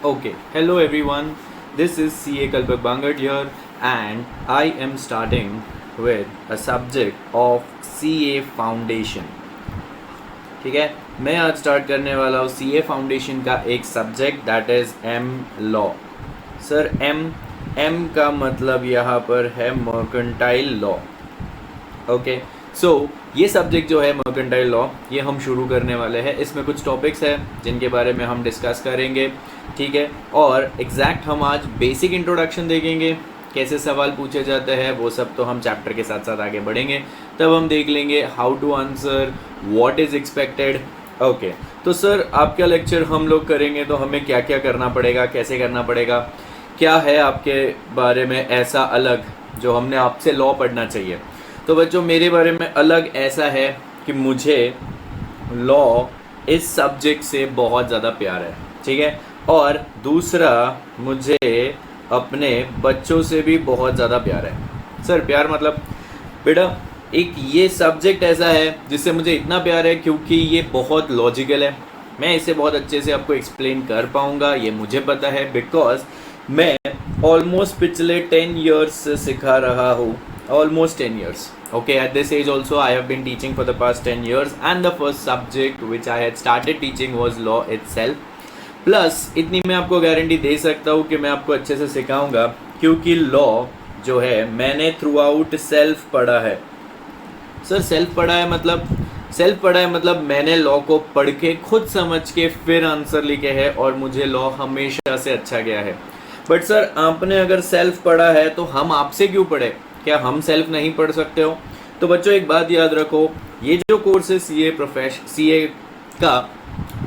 Okay, hello everyone. This is CA Kalpak Bangat here, and I am starting with a subject of CA Foundation. ठीक है, मैं आज start करने वाला हूँ CA फाउंडेशन का एक subject that is M law. Sir M का मतलब यहाँ पर है मर्केंटाइल लॉ. ओके, सो ये सब्जेक्ट जो है मर्केंटाइल लॉ, ये हम शुरू करने वाले हैं. इसमें कुछ टॉपिक्स हैं जिनके बारे में हम डिस्कस करेंगे, ठीक है. और एग्जैक्ट हम आज बेसिक इंट्रोडक्शन देखेंगे, कैसे सवाल पूछे जाते हैं वो सब तो हम चैप्टर के साथ साथ आगे बढ़ेंगे, तब हम देख लेंगे how to answer, what is expected. Okay, तो सर आपका लेक्चर हम लोग करेंगे तो हमें क्या क्या करना पड़ेगा, कैसे करना पड़ेगा, क्या है आपके बारे में ऐसा अलग जो हमने आपसे लॉ पढ़ना चाहिए. तो बच्चों मेरे बारे में अलग ऐसा है कि मुझे लॉ इस सब्जेक्ट से बहुत ज़्यादा प्यार है, ठीक है. और दूसरा, मुझे अपने बच्चों से भी बहुत ज़्यादा प्यार है. सर प्यार मतलब बेटा एक ये सब्जेक्ट ऐसा है जिससे मुझे इतना प्यार है क्योंकि ये बहुत लॉजिकल है. मैं इसे बहुत अच्छे से आपको एक्सप्लेन कर पाऊँगा, ये मुझे पता है, बिकॉज मैं ऑलमोस्ट पिछले 10 ईयर्स से सिखा रहा हूँ. Almost 10 years. Okay, at this age also I have been teaching for the past 10 years, and the first subject which I had started teaching was law itself. Plus इतनी मैं आपको guarantee दे सकता हूँ कि मैं आपको अच्छे से सिखाऊंगा क्योंकि लॉ जो है मैंने थ्रू आउट सेल्फ पढ़ा है. सर सेल्फ पढ़ा है मतलब मैंने लॉ को पढ़ के खुद समझ के फिर आंसर लिखे हैं और मुझे लॉ हमेशा से अच्छा गया है. बट सर आपने अगर सेल्फ पढ़ा है तो हम आपसे क्यों पढ़े, क्या हम सेल्फ नहीं पढ़ सकते हो? तो बच्चों एक बात याद रखो, ये जो कोर्स है सीए का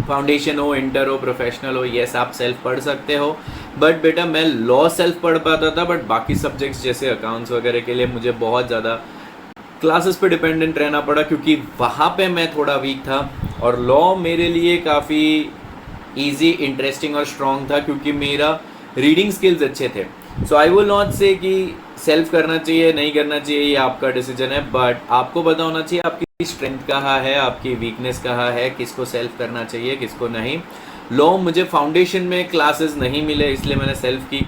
फाउंडेशन हो, इंटर हो, प्रोफेशनल हो, ये आप सेल्फ पढ़ सकते हो. बट बेटा मैं लॉ सेल्फ पढ़ पाता था, बट बाकी सब्जेक्ट्स जैसे अकाउंट्स वगैरह के लिए मुझे बहुत ज़्यादा क्लासेस पे डिपेंडेंट रहना पड़ा क्योंकि वहाँ पे मैं थोड़ा वीक था. और लॉ मेरे लिए काफ़ी ईजी, इंटरेस्टिंग और स्ट्रॉन्ग था क्योंकि मेरा रीडिंग स्किल्स अच्छे थे. सो आई विल नॉट से कि सेल्फ करना चाहिए नहीं करना चाहिए, ये आपका डिसीजन है, बट आपको पता होना चाहिए आपकी स्ट्रेंथ कहाँ है, आपकी वीकनेस कहाँ है, किसको सेल्फ करना चाहिए किसको नहीं. लॉ मुझे फाउंडेशन में क्लासेस नहीं मिले इसलिए मैंने सेल्फ की.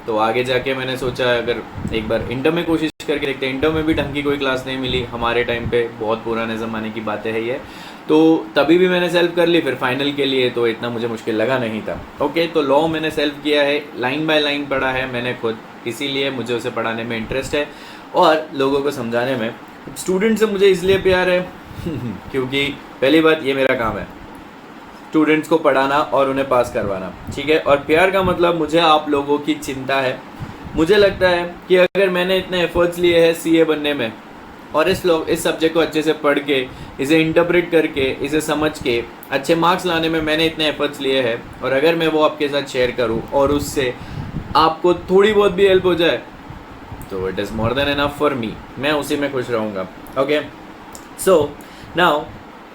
तो आगे जाके मैंने सोचा अगर एक बार इंटर में कोशिश करके देखते हैं. इंटर में भी ढंग की कोई क्लास नहीं मिली हमारे टाइम पे, बहुत पुराने ज़माने की बातें है ये. तो तभी भी मैंने सेल्फ कर ली, फिर फाइनल के लिए तो इतना मुझे मुश्किल लगा नहीं था. ओके, तो लॉ मैंने सेल्फ किया है, लाइन बाय लाइन पढ़ा है मैंने खुद, इसीलिए मुझे उसे पढ़ाने में इंटरेस्ट है और लोगों को समझाने में. स्टूडेंट से मुझे इसलिए प्यार है क्योंकि पहली बात ये मेरा काम है, स्टूडेंट्स को पढ़ाना और उन्हें पास करवाना, ठीक है. और प्यार का मतलब मुझे आप लोगों की चिंता है. मुझे लगता है कि अगर मैंने इतने एफर्ट्स लिए हैं सीए बनने में और इस सब्जेक्ट को अच्छे से पढ़ के, इसे इंटरप्रेट करके, इसे समझ के अच्छे मार्क्स लाने में मैंने इतने एफर्ट्स लिए हैं, और अगर मैं वो आपके साथ शेयर करूं और उससे आपको थोड़ी बहुत भी हेल्प हो जाए तो it is more than enough for me. मैं उसी में खुश रहूँगा. Okay, so now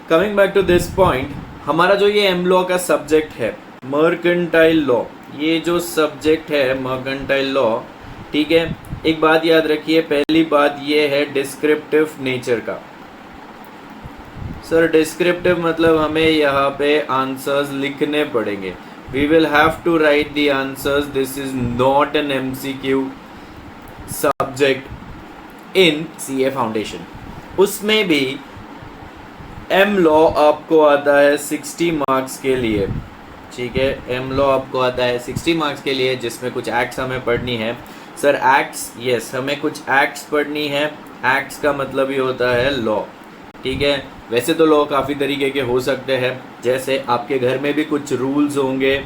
coming back to this point, हमारा जो ये एम लॉ का सब्जेक्ट है मर्केंटाइल लॉ, ये जो सब्जेक्ट है मर्केंटाइल लॉ, ठीक है. एक बात याद रखिए, पहली बात ये है डिस्क्रिप्टिव नेचर का. सर डिस्क्रिप्टिव मतलब हमें यहाँ पे आंसर्स लिखने पड़ेंगे. We will have to write the answers. This is not an MCQ subject in CA foundation. उसमें भी एम लॉ आपको आता है 60 मार्क्स के लिए, ठीक है. एम लॉ आपको आता है 60 मार्क्स के लिए जिसमें कुछ एक्ट्स हमें पढ़नी है. सर एक्ट्स, यस हमें कुछ एक्ट्स पढ़नी है. एक्ट्स का मतलब ही होता है लॉ, ठीक है. वैसे तो लॉ काफ़ी तरीके के हो सकते हैं, जैसे आपके घर में भी कुछ रूल्स होंगे,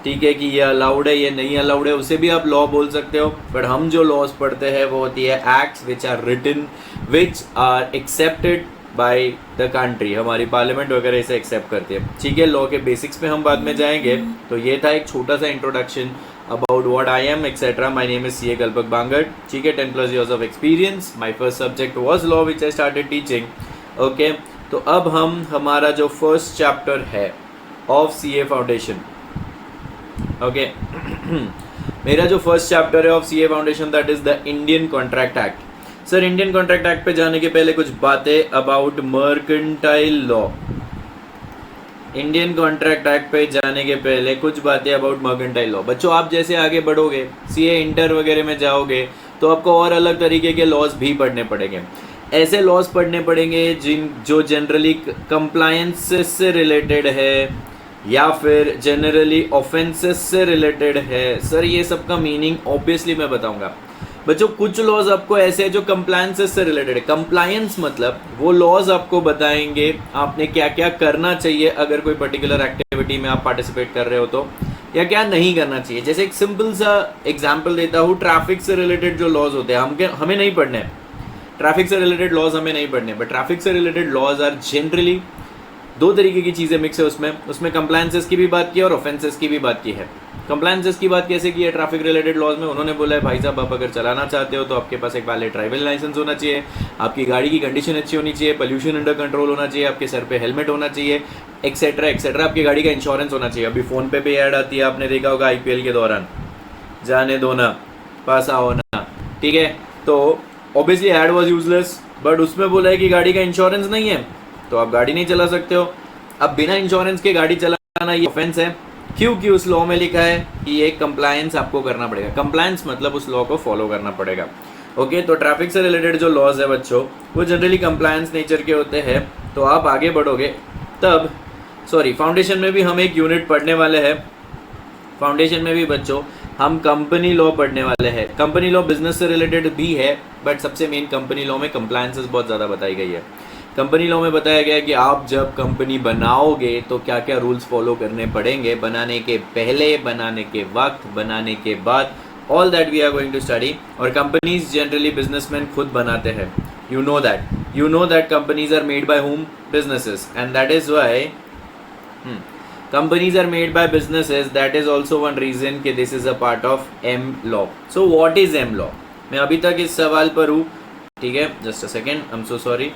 ठीक है, कि ये अलाउड है ये नहीं अलाउड है, उसे भी आप लॉ बोल सकते हो. बट हम जो लॉज पढ़ते हैं वो होती है acts which are written, which are accepted by the country. हमारी पार्लियामेंट वगैरह इसे एक्सेप्ट करती है, ठीक है. लॉ के बेसिक्स पे हम बाद में जाएंगे. तो ये था एक छोटा सा introduction about what I am etc. My name is CA Kalpak Bangat, ठीक है. 10+ years of experience. My first subject was law which I started teaching. Okay, तो अब हम हमारा जो फर्स्ट चैप्टर है of CA Foundation, okay मेरा जो फर्स्ट चैप्टर है of CA Foundation that is the Indian Contract Act. Sir Indian contract act पे जाने के पहले कुछ बातें about mercantile law. Indian contract act पे जाने के पहले कुछ बातें अबाउट मर्केंटाइल लॉ। बच्चों आप जैसे आगे बढ़ोगे, सीए इंटर वगैरह में जाओगे, तो आपको और अलग तरीके के लॉज भी पढ़ने पड़ेंगे। ऐसे लॉज पढ़ने पड़ेंगे जो जनरली कंप्लायंस से रिलेटेड है या फिर जनरली ऑफेंसेस से रिलेटेड है। सर ये सब का मीनिंग ऑब्वियसली मैं बताऊंगा। बच्चों कुछ लॉज आपको ऐसे हैं जो कंप्लायंसेस से रिलेटेड है। कंप्लायंस मतलब वो लॉज आपको बताएंगे आपने क्या क्या करना चाहिए अगर कोई पर्टिकुलर एक्टिविटी में आप पार्टिसिपेट कर रहे हो तो, या क्या नहीं करना चाहिए। जैसे एक सिंपल सा एग्जांपल देता हूँ, ट्रैफिक से रिलेटेड जो लॉज होते हैं हमें नहीं पढ़ने हैं। ट्रैफिक से रिलेटेड लॉज हमें नहीं पढ़ने, बट ट्रैफिक से रिलेटेड लॉज आर जनरली दो तरीके की चीज़ें मिक्स है उसमें कंप्लायंसेस की भी बात की है और ऑफेंसेस की भी बात की है। कंप्लायंसेस की बात कैसे की है ट्रैफिक रिलेटेड लॉज में? उन्होंने बोला है भाई साहब आप अगर चलाना चाहते हो तो आपके पास एक वैलिड ड्राइविंग लाइसेंस होना चाहिए, आपकी गाड़ी की कंडीशन अच्छी होनी चाहिए, पोल्यूशन अंडर कंट्रोल होना चाहिए, आपके सर पे हेलमेट होना चाहिए, एक्सेट्रा एक्सेट्रा, आपकी गाड़ी का इंश्योरेंस होना चाहिए। अभी फ़ोन पे भी ऐड आती है, आपने देखा होगा IPL के दौरान, जाने दो ना पास आओ ना, ठीक है। तो obviously add was useless, but उसमें बोला है कि गाड़ी का इंश्योरेंस नहीं है तो आप गाड़ी नहीं चला सकते हो। अब बिना इंश्योरेंस के गाड़ी चलाना ये ऑफेंस है। क्योंकि उस लॉ में लिखा है कि ये कंप्लायंस आपको करना पड़ेगा। कंप्लायंस मतलब उस लॉ को फॉलो करना पड़ेगा। ओके, तो ट्रैफिक से रिलेटेड जो लॉज है बच्चों वो जनरली कंप्लायंस नेचर के होते हैं। तो आप आगे बढ़ोगे तब फाउंडेशन में भी हम एक यूनिट पढ़ने वाले हैं। फाउंडेशन में भी बच्चों हम कंपनी लॉ पढ़ने वाले हैं। कंपनी लॉ बिजनेस से रिलेटेड भी है, बट सबसे मेन कंपनी लॉ में कंप्लायंसेस बहुत ज़्यादा बताई गई है। कंपनी लॉ में बताया गया है कि आप जब कंपनी बनाओगे तो क्या क्या रूल्स फॉलो करने पड़ेंगे, बनाने के पहले, बनाने के वक्त, बनाने के बाद, all that we are going to study. और कंपनीज जनरली बिजनेसमैन खुद बनाते हैं। You know that companies are made by whom? Businesses, and that is why companies are made by businesses. That is also one reason कि this is a part of M law. So what is M law? मैं अभी तक इस सवाल पर हूँ, ठीक है, just a second, I am so sorry.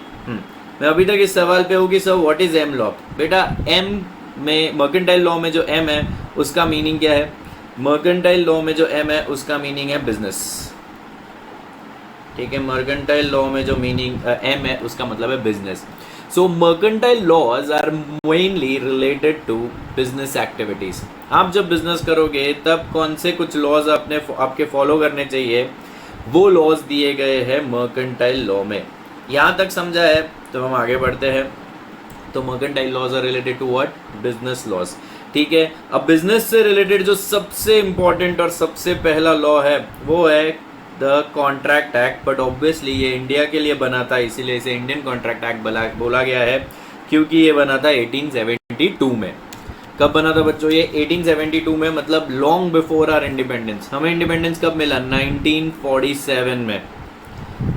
मैं अभी तक इस सवाल पे हूँ कि sir what is M law। बेटा M में मर्केंटाइल लॉ में जो M है उसका मीनिंग क्या है? मर्केंटाइल लॉ में जो M है उसका मीनिंग है बिजनेस, ठीक है। मर्केंटाइल लॉ में जो मीनिंग M है उसका मतलब है business. So mercantile laws are mainly related to business activities. आप जब बिजनेस करोगे तब कौन से कुछ लॉज आपके फॉलो करने चाहिए, वो लॉज दिए गए हैं मर्केंटाइल लॉ में। यहाँ तक समझा है तो हम आगे बढ़ते हैं। तो mercantile laws are related to what? Business laws, ठीक है। अब बिजनेस से रिलेटेड जो सबसे इंपॉर्टेंट और सबसे पहला लॉ है वो है the contract act. But obviously ये इंडिया के लिए बना था, इसीलिए इसे इंडियन कॉन्ट्रैक्ट एक्ट बोला गया है, क्योंकि ये बना था 1872 में। कब बना था बच्चों ये? 1872 में, मतलब लॉन्ग बिफोर आर इंडिपेंडेंस। हमें इंडिपेंडेंस कब मिला? 1947 में,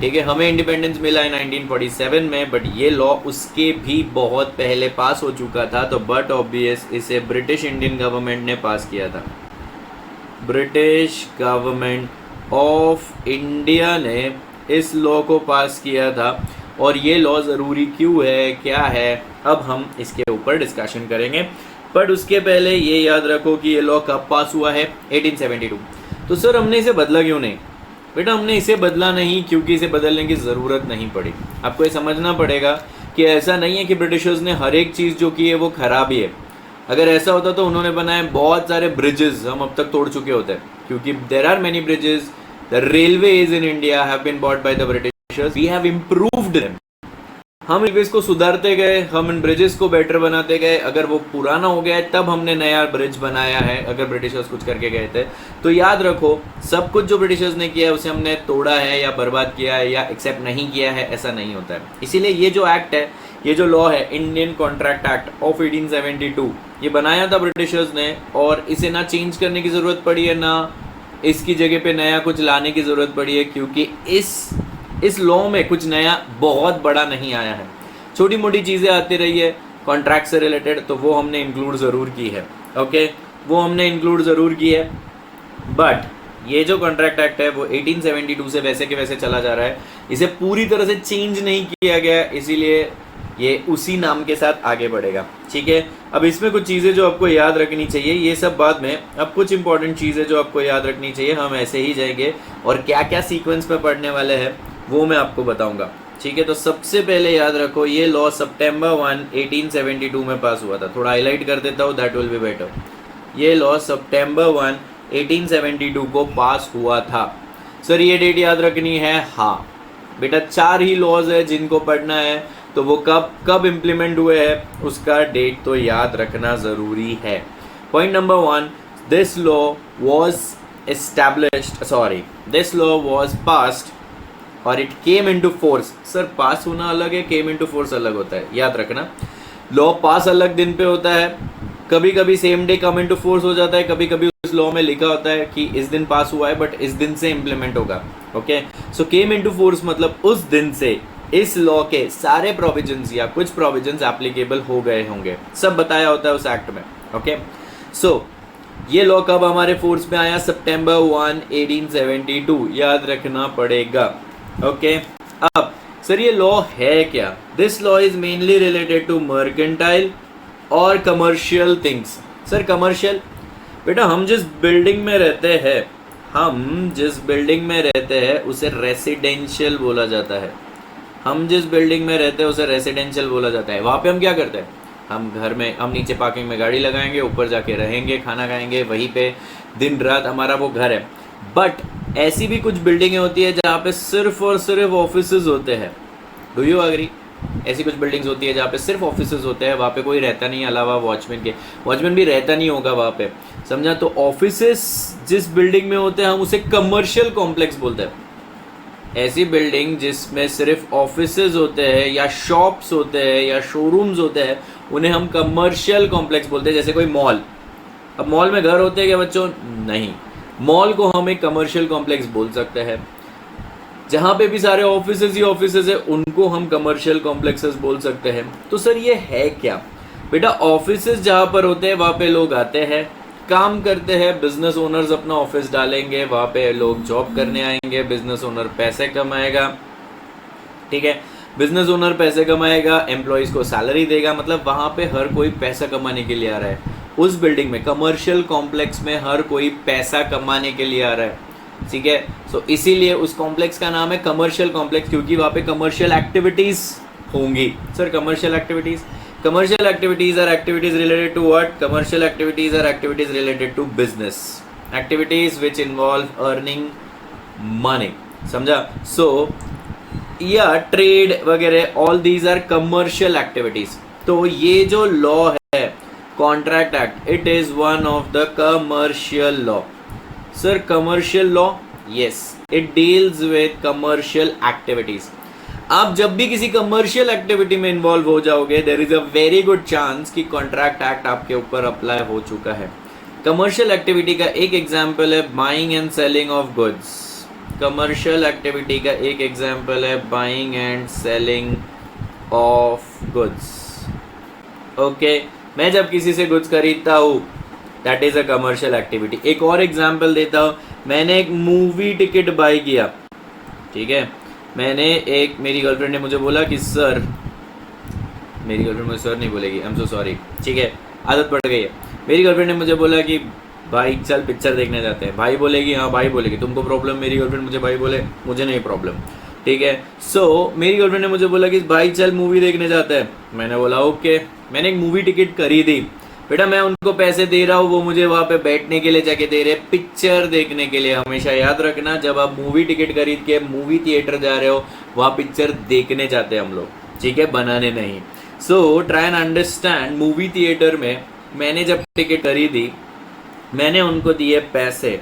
ठीक है। हमें इंडिपेंडेंस मिला है 1947 में, बट ये लॉ उसके भी बहुत पहले पास हो चुका था। तो बट ऑब्वियस इसे ब्रिटिश इंडियन गवर्नमेंट ने पास किया था। ब्रिटिश गवर्नमेंट ऑफ इंडिया ने इस लॉ को पास किया था। और ये लॉ ज़रूरी क्यों है, क्या है, अब हम इसके ऊपर डिस्कशन करेंगे। बट उसके पहले ये याद रखो कि ये लॉ कब पास हुआ है? 1872। तो सर हमने इसे बदला क्यों नहीं? बेटा हमने इसे बदला नहीं क्योंकि इसे बदलने की ज़रूरत नहीं पड़ी। आपको ये समझना पड़ेगा कि ऐसा नहीं है कि ब्रिटिशर्स ने हर एक चीज़ जो की है वो ख़राब ही है। अगर ऐसा होता तो उन्होंने बनाए बहुत सारे ब्रिजेस, हम अब तक तोड़ चुके होते हैं, क्योंकि there are many bridges. The railways in India have been bought by the Britishers. We have improved them. हम रेलवेज को सुधारते गए, हम इन ब्रिजेस को बेटर बनाते गए। अगर वो पुराना हो गया है तब हमने नया ब्रिज बनाया है, अगर ब्रिटिशर्स कुछ करके गए थे तो। याद रखो सब कुछ जो ब्रिटिशर्स ने किया है उसे हमने तोड़ा है या बर्बाद किया है या एक्सेप्ट नहीं किया है, ऐसा नहीं होता है। इसीलिए ये जो एक्ट है, ये जो लॉ है, इंडियन कॉन्ट्रैक्ट एक्ट ऑफ 1872, ये बनाया था ब्रिटिशर्स ने, और इसे ना चेंज करने की ज़रूरत पड़ी है, ना इसकी जगह पे नया कुछ लाने की ज़रूरत पड़ी है, क्योंकि इस लॉ में कुछ नया बहुत बड़ा नहीं आया है। छोटी मोटी चीज़ें आती रही है कॉन्ट्रैक्ट से रिलेटेड, तो वो हमने इंक्लूड ज़रूर की है। ओके, वो हमने इंक्लूड ज़रूर की है। बट ये जो कॉन्ट्रैक्ट एक्ट है वो 1872 से वैसे के वैसे चला जा रहा है, इसे पूरी तरह से चेंज नहीं किया गया, इसीलिए ये उसी नाम के साथ आगे बढ़ेगा, ठीक है। अब इसमें कुछ चीज़ें जो आपको याद रखनी चाहिए, ये सब बाद में। अब कुछ इंपॉर्टेंट चीज़ें जो आपको याद रखनी चाहिए, हम ऐसे ही जाएंगे और क्या क्या सीक्वेंस में पढ़ने वाले हैं वो मैं आपको बताऊंगा, ठीक है, तो सबसे पहले याद रखो ये लॉ सितंबर 1 1872 में पास हुआ था। थोड़ा हाईलाइट कर देता हूँ, दैट विल बी बेटर। ये लॉ सितंबर 1 1872 को पास हुआ था। सर ये डेट याद रखनी है? हाँ बेटा, 4 ही लॉज है जिनको पढ़ना है, तो वो कब कब इम्प्लीमेंट हुए हैं उसका डेट तो याद रखना ज़रूरी है। Point number 1, this law was established, sorry, this law was passed और it came into force. Sir pass होना अलग है, केम इनटू फोर्स अलग होता है, याद रखना। लॉ पास अलग दिन पे होता है, कभी कभी same day come into force हो जाता है, कभी कभी उस लॉ में लिखा होता है कि इस दिन पास हुआ है बट इस दिन से इम्प्लीमेंट होगा। ओके, सो केम इनटू फोर्स मतलब उस दिन से इस लॉ के सारे प्रोविजंस या कुछ प्रोविजंस एप्लीकेबल हो गए होंगे, सब बताया होता है उस एक्ट में। ओके, सो ये लॉ कब हमारे फोर्स में आया? सितंबर 1 1872, याद रखना पड़ेगा। ओके, अब सर ये लॉ है क्या? This law is mainly related to mercantile और कमर्शियल थिंग्स। सर कमर्शियल, बेटा हम जिस बिल्डिंग में रहते हैं उसे रेसिडेंशियल बोला जाता है। हम जिस बिल्डिंग में रहते हैं उसे रेसिडेंशियल बोला जाता है। वहाँ पे हम क्या करते हैं? हम घर में, हम नीचे पार्किंग में गाड़ी लगाएंगे, ऊपर जाके रहेंगे, खाना खाएंगे, वहीं पे दिन रात हमारा वो घर है। बट ऐसी भी कुछ बिल्डिंगें होती है जहाँ पे सिर्फ और सिर्फ ऑफिसेज होते हैं। Do you agree? ऐसी कुछ बिल्डिंग्स होती है जहाँ पे सिर्फ ऑफिसेज होते हैं, वहाँ पे कोई रहता नहीं अलावा वॉचमैन के। वॉचमैन भी रहता नहीं होगा वहाँ पे, समझा? तो ऑफिसेज जिस बिल्डिंग में होते हैं हम उसे कमर्शियल कॉम्प्लेक्स बोलते हैं। ऐसी बिल्डिंग जिसमें सिर्फ ऑफिसेज होते हैं या शॉप्स होते हैं या शोरूम्स होते हैं उन्हें हम कमर्शियल कॉम्प्लेक्स बोलते हैं। जैसे कोई मॉल, अब मॉल में घर होते हैं क्या बच्चों? नहीं, मॉल को हम एक कमर्शियल कॉम्प्लेक्स बोल सकते हैं। जहाँ पे भी सारे ऑफिसेज ही ऑफिसेज है उनको हम कमर्शियल कॉम्प्लेक्सेस बोल सकते हैं। तो सर ये है क्या? बेटा ऑफिसेज जहाँ पर होते हैं वहाँ पे लोग आते हैं, काम करते हैं, बिजनेस ओनर्स अपना ऑफिस डालेंगे, वहाँ पे लोग जॉब करने आएंगे, बिजनेस ओनर पैसे कमाएगा। ठीक है, बिजनेस ओनर पैसे कमाएगा, एम्प्लॉयज़ को सैलरी देगा, मतलब वहाँ पे हर कोई पैसा कमाने के लिए आ रहा है। उस बिल्डिंग में, कमर्शियल कॉम्प्लेक्स में हर कोई पैसा कमाने के लिए आ रहा है। ठीक है, सो इसीलिए उस कॉम्प्लेक्स का नाम है कमर्शियल कॉम्प्लेक्स, क्योंकि वहाँ पे कमर्शियल एक्टिविटीज़ होंगी। Sir commercial activities are activities related to what? Commercial activities are activities related to business, activities which involve earning money, समझा? So या ट्रेड वगैरह, all these are commercial activities. तो ये जो law है contract act, it is one of the commercial law. Sir commercial law, yes, it deals with commercial activities. आप जब भी किसी कमर्शियल एक्टिविटी में इन्वॉल्व हो जाओगे, there is a very good chance कि कॉन्ट्रैक्ट एक्ट आपके ऊपर अप्लाई हो चुका है। कमर्शियल एक्टिविटी का एक एग्जाम्पल है buying and selling of goods. Commercial activity का एक एग्जाम्पल है buying and selling of goods. Okay, मैं जब किसी से गुड्स खरीदता हूँ, that is a commercial activity. एक और एग्जाम्पल देता हूँ, मैंने एक मूवी टिकट बाई किया। ठीक है, मेरी गर्लफ्रेंड ने मुझे बोला कि सर, मेरी गर्लफ्रेंड मुझे सर नहीं बोलेगी, आई एम सो सॉरी, ठीक है, आदत पड़ गई है। मेरी गर्लफ्रेंड ने मुझे बोला कि भाई चल पिक्चर देखने जाते हैं। भाई बोलेगी, हाँ भाई बोलेगी, तुमको प्रॉब्लम? मेरी गर्लफ्रेंड मुझे भाई बोले, मुझे नहीं प्रॉब्लम। ठीक है, सो मेरी गर्लफ्रेंड ने मुझे बोला कि भाई चल मूवी देखने जाते हैं। मैंने बोला ओके। मैंने एक मूवी टिकट खरीदी। बेटा मैं उनको पैसे दे रहा हूँ, वो मुझे वहाँ पे बैठने के लिए जाके दे रहे, पिक्चर देखने के लिए। हमेशा याद रखना, जब आप मूवी टिकट खरीद के मूवी थिएटर जा रहे हो, वहाँ पिक्चर देखने जाते हैं हम लोग, ठीक है, बनाने नहीं। सो try and understand, movie theatre में मैंने जब टिकट खरीदी, मैंने उनको दिए पैसे।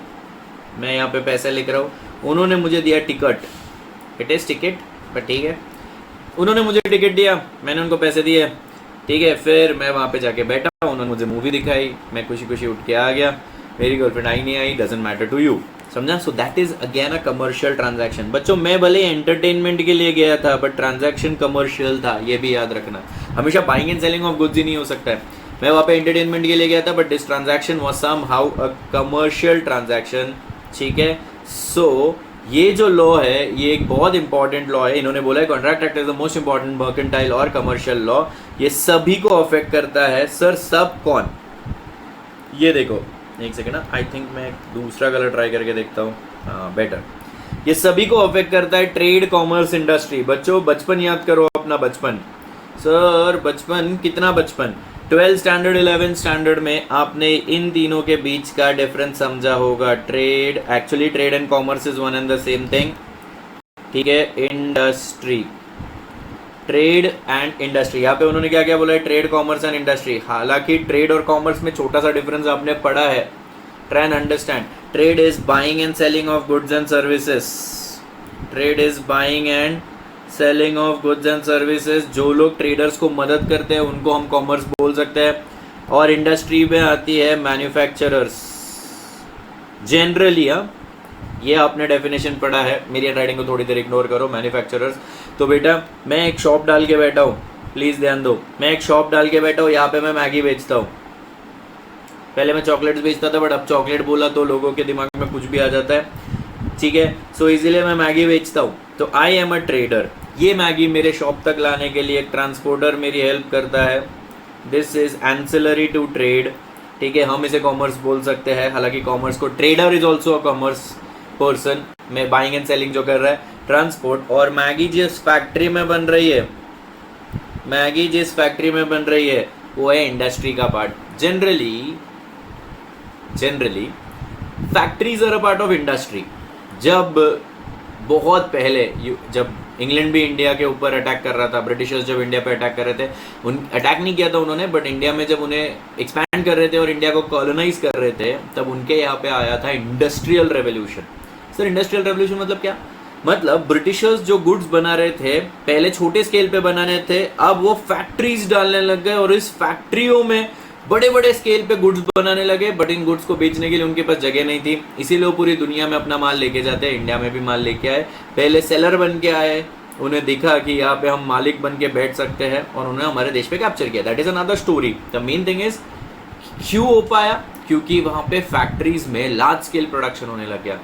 मैं यहाँ पे पैसे लिख रहा हूँ, उन्होंने मुझे दिया टिकट। इट इज़ टिकट, पर ठीक है, उन्होंने मुझे टिकट दिया, मैंने उनको पैसे दिए। ठीक है, फिर मैं वहाँ पे जाके बैठा, उन्होंने मुझे मूवी दिखाई, मैं खुशी खुशी उठ के आ गया। मेरी गर्लफ्रेंड आई नहीं आई, डजंट मैटर टू यू, समझा? So that is again a commercial transaction. बच्चों मैं भले एंटरटेनमेंट के लिए गया था, बट ट्रांजैक्शन कमर्शियल था, ये भी याद रखना। हमेशा buying and selling of goods ही नहीं हो सकता है। मैं वहाँ पे एंटरटेनमेंट के लिए गया था, but this transaction was somehow a commercial transaction. ठीक है, सो ये जो लॉ है, ये एक बहुत इंपॉर्टेंट लॉ है। इन्होंने बोला है contract act is the most important mercantile और कमर्शियल लॉ। ये सभी को अफेक्ट करता है। सर सब कौन? ये देखो, एक सेकेंड ना, आई थिंक मैं दूसरा कलर ट्राई करके देखता हूँ, हाँ बेटर। ये सभी को अफेक्ट करता है, ट्रेड, कॉमर्स, इंडस्ट्री। बच्चों बचपन याद करो अपना बचपन। सर बचपन, कितना बचपन? 12 स्टैंडर्ड 11 स्टैंडर्ड में आपने इन तीनों के बीच का डिफरेंस समझा होगा। Trade, actually trade and commerce is one and the same thing, ठीक है। इंडस्ट्री, ट्रेड एंड इंडस्ट्री, यहाँ पे उन्होंने क्या क्या बोला है? Trade, commerce and industry. हालांकि ट्रेड और कॉमर्स में छोटा सा डिफरेंस आपने पढ़ा है, try and understand. Trade is buying and selling of goods and services. Trade is buying and selling of goods and services. जो लोग ट्रेडर्स को मदद करते हैं उनको हम कॉमर्स बोल सकते हैं। और इंडस्ट्री में आती है मैन्युफैक्चरर्स जनरली। ये आपने डेफिनेशन पढ़ा है, मेरी हैंडराइटिंग को थोड़ी देर इग्नोर करो। मैन्युफैक्चरर्स, तो बेटा मैं एक शॉप डाल के बैठा हूँ, प्लीज़ ध्यान दो। मैं एक शॉप डाल के बैठा हूँ, यहाँ पे मैं मैगी बेचता हूँ। पहले मैं चॉकलेट्स बेचता था, बट अब चॉकलेट बोला तो लोगों के दिमाग में कुछ भी आ जाता है, ठीक है। सो इसीलिए मैं मैगी बेचता हूँ, तो आई एम अ ट्रेडर। ये मैगी मेरे शॉप तक लाने के लिए एक ट्रांसपोर्टर मेरी हेल्प करता है। This is ancillary to trade, ठीक है। हम इसे कॉमर्स बोल सकते हैं, हालांकि कॉमर्स को trader is also a commerce person में बाइंग एंड सेलिंग जो कर रहा है, ट्रांसपोर्ट। और मैगी जिस फैक्ट्री में बन रही है, मैगी जिस फैक्ट्री में बन रही है वो है इंडस्ट्री का part. Generally factories are a part of industry. जब बहुत पहले जब इंग्लैंड भी इंडिया के ऊपर अटैक कर रहा था, ब्रिटिशर्स जब इंडिया पे अटैक कर रहे थे, अटैक नहीं किया था उन्होंने, बट इंडिया में जब उन्हें एक्सपैंड कर रहे थे और इंडिया को कॉलोनाइज कर रहे थे, तब उनके यहाँ पे आया था industrial revolution. Sir industrial revolution मतलब क्या? मतलब ब्रिटिशर्स जो गुड्स बना रहे थे, पहले छोटे स्केल पे बनाने थे, अब वो फैक्ट्रीज डालने लग गए और इस फैक्ट्रियों में बड़े बड़े स्केल पे गुड्स बनाने लगे। बट इन गुड्स को बेचने के लिए उनके पास जगह नहीं थी, इसीलिए वो पूरी दुनिया में अपना माल लेके जाते हैं। इंडिया में भी माल लेके आए, पहले सेलर बन के आए, उन्हें दिखा कि यहाँ पे हम मालिक बन के बैठ सकते हैं और उन्होंने हमारे देश पे कैप्चर किया। That is another story. The main thing is क्यों हो पाया? क्योंकि वहाँ पे फैक्ट्रीज में लार्ज स्केल प्रोडक्शन होने लग गया।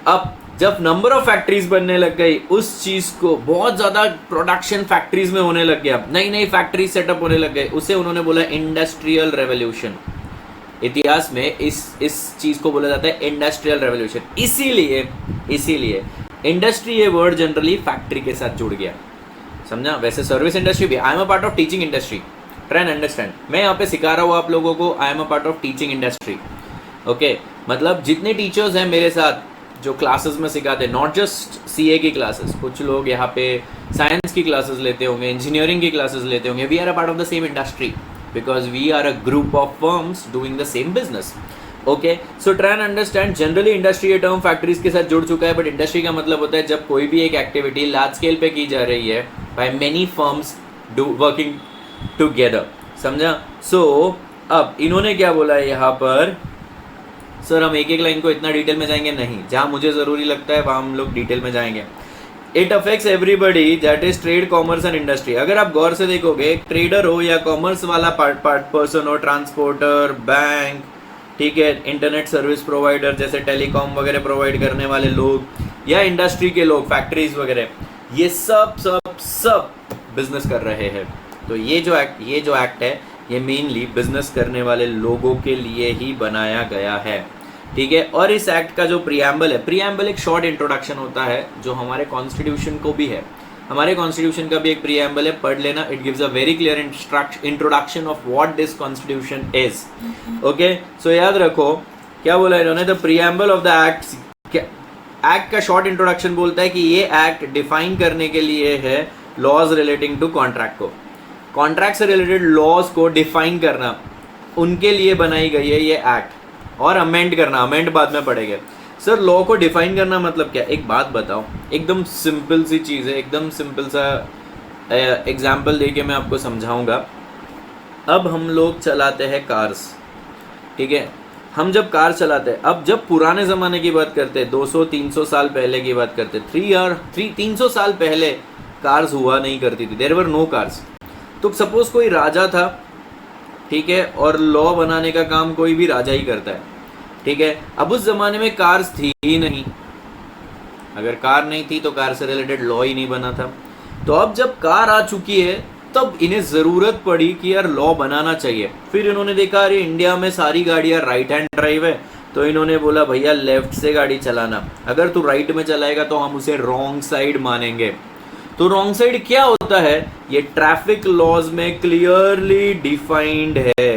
अब जब नंबर ऑफ फैक्ट्रीज बनने लग गई, उस चीज को बहुत ज्यादा प्रोडक्शन फैक्ट्रीज में होने लग गया, नई नई फैक्ट्री सेटअप होने लग गए, उसे उन्होंने बोला इंडस्ट्रियल रेवोल्यूशन। इतिहास में इस चीज को बोला जाता है इंडस्ट्रियल रेवोल्यूशन। इसीलिए इंडस्ट्री ये वर्ड जनरली फैक्ट्री के साथ जुड़ गया, समझा। वैसे सर्विस इंडस्ट्री भी, I am a part of teaching industry, try and understand. मैं यहाँ पे सिखा रहा हूँ आप लोगों को, I am a part of teaching industry, okay. मतलब जितने टीचर्स हैं मेरे साथ जो क्लासेस में सिखाते हैं, नॉट जस्ट सीए की क्लासेस, कुछ लोग यहाँ पे साइंस की क्लासेस लेते होंगे, इंजीनियरिंग की क्लासेस लेते होंगे। We are a part of the same industry because we are a group of firms doing the same business, okay. So try and understand, generally industry ये टर्म फैक्ट्रीज के साथ जुड़ चुका है, बट इंडस्ट्री का मतलब होता है जब कोई भी एक एक्टिविटी लार्ज स्केल पे की जा रही है by many firms working together, समझा। सो अब इन्होंने क्या बोला है यहाँ पर? सर हम एक एक लाइन को इतना डिटेल में जाएंगे नहीं, जहाँ मुझे ज़रूरी लगता है वहाँ हम लोग डिटेल में जाएंगे। It affects everybody, that is trade, commerce and industry. अगर आप गौर से देखोगे, एक ट्रेडर हो या कॉमर्स वाला पर्सन हो, ट्रांसपोर्टर, बैंक, ठीक है, इंटरनेट सर्विस प्रोवाइडर जैसे टेलीकॉम वगैरह प्रोवाइड करने वाले लोग, या इंडस्ट्री के लोग, फैक्ट्रीज वगैरह, ये सब बिजनेस कर रहे हैं। तो ये जो एक्ट है ये मेनली बिजनेस करने वाले लोगों के लिए ही बनाया गया है, ठीक है। और इस एक्ट का जो प्रीएम्बल है, प्रीएम्बल एक शॉर्ट इंट्रोडक्शन होता है जो हमारे कॉन्स्टिट्यूशन को भी है। हमारे कॉन्स्टिट्यूशन का भी एक प्रीएम्बल है, पढ़ लेना। It gives a very clear introduction of what this constitution is, okay. So याद रखो क्या बोला इन्होंने, the preamble of the act का शॉर्ट इंट्रोडक्शन बोलता है कि ये एक्ट डिफाइन करने के लिए है लॉज रिलेटिंग टू कॉन्ट्रैक्ट को, कॉन्ट्रैक्ट से रिलेटेड लॉज को डिफाइन करना, उनके लिए बनाई गई है ये एक्ट। और अमेंड करना, अमेंड बाद में पड़ेगा। सर लॉ को डिफाइन करना मतलब क्या? एक बात बताओ, एकदम सिंपल सी चीज़ है, एकदम सिंपल सा एग्जाम्पल देके मैं आपको समझाऊंगा। अब हम लोग चलाते हैं कार्स, ठीक है। हम जब कार चलाते हैं, अब जब पुराने ज़माने की बात करते हैं, 200-300 साल पहले की बात करते हैं, 300 साल पहले कार्स हुआ नहीं करती थी, देयर वर नो कार्स। तो सपोज कोई राजा था, ठीक है, और लॉ बनाने का काम कोई भी राजा ही करता है, ठीक है। अब उस जमाने में कार्स थी ही नहीं, अगर कार नहीं थी तो कार से रिलेटेड लॉ ही नहीं बना था। तो अब जब कार आ चुकी है तब इन्हें ज़रूरत पड़ी कि यार लॉ बनाना चाहिए। फिर इन्होंने देखा अरे इंडिया में सारी गाड़ियाँ राइट हैंड ड्राइव है, तो इन्होंने बोला भैया लेफ्ट से गाड़ी चलाना, अगर तू राइट में चलाएगा तो हम उसे रॉन्ग साइड मानेंगे। तो रॉन्ग साइड क्या होता है, ये ट्रैफिक लॉज में क्लियरली डिफाइंड है,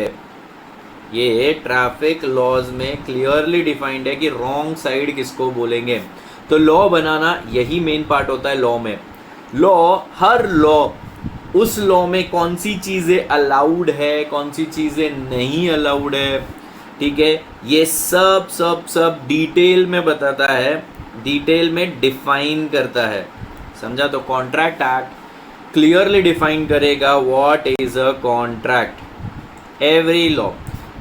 ये ट्रैफिक लॉज में क्लियरली डिफाइंड है कि रॉन्ग साइड किसको बोलेंगे। तो लॉ बनाना यही मेन पार्ट होता है लॉ में। लॉ, हर लॉ, उस लॉ में कौन सी चीज़ें अलाउड है, कौन सी चीज़ें नहीं अलाउड है, ठीक है, ये सब सब सब डिटेल में बताता है, डिटेल में डिफाइन करता है, समझा। तो कॉन्ट्रैक्ट एक्ट क्लियरली डिफाइन करेगा what is a contract, every law.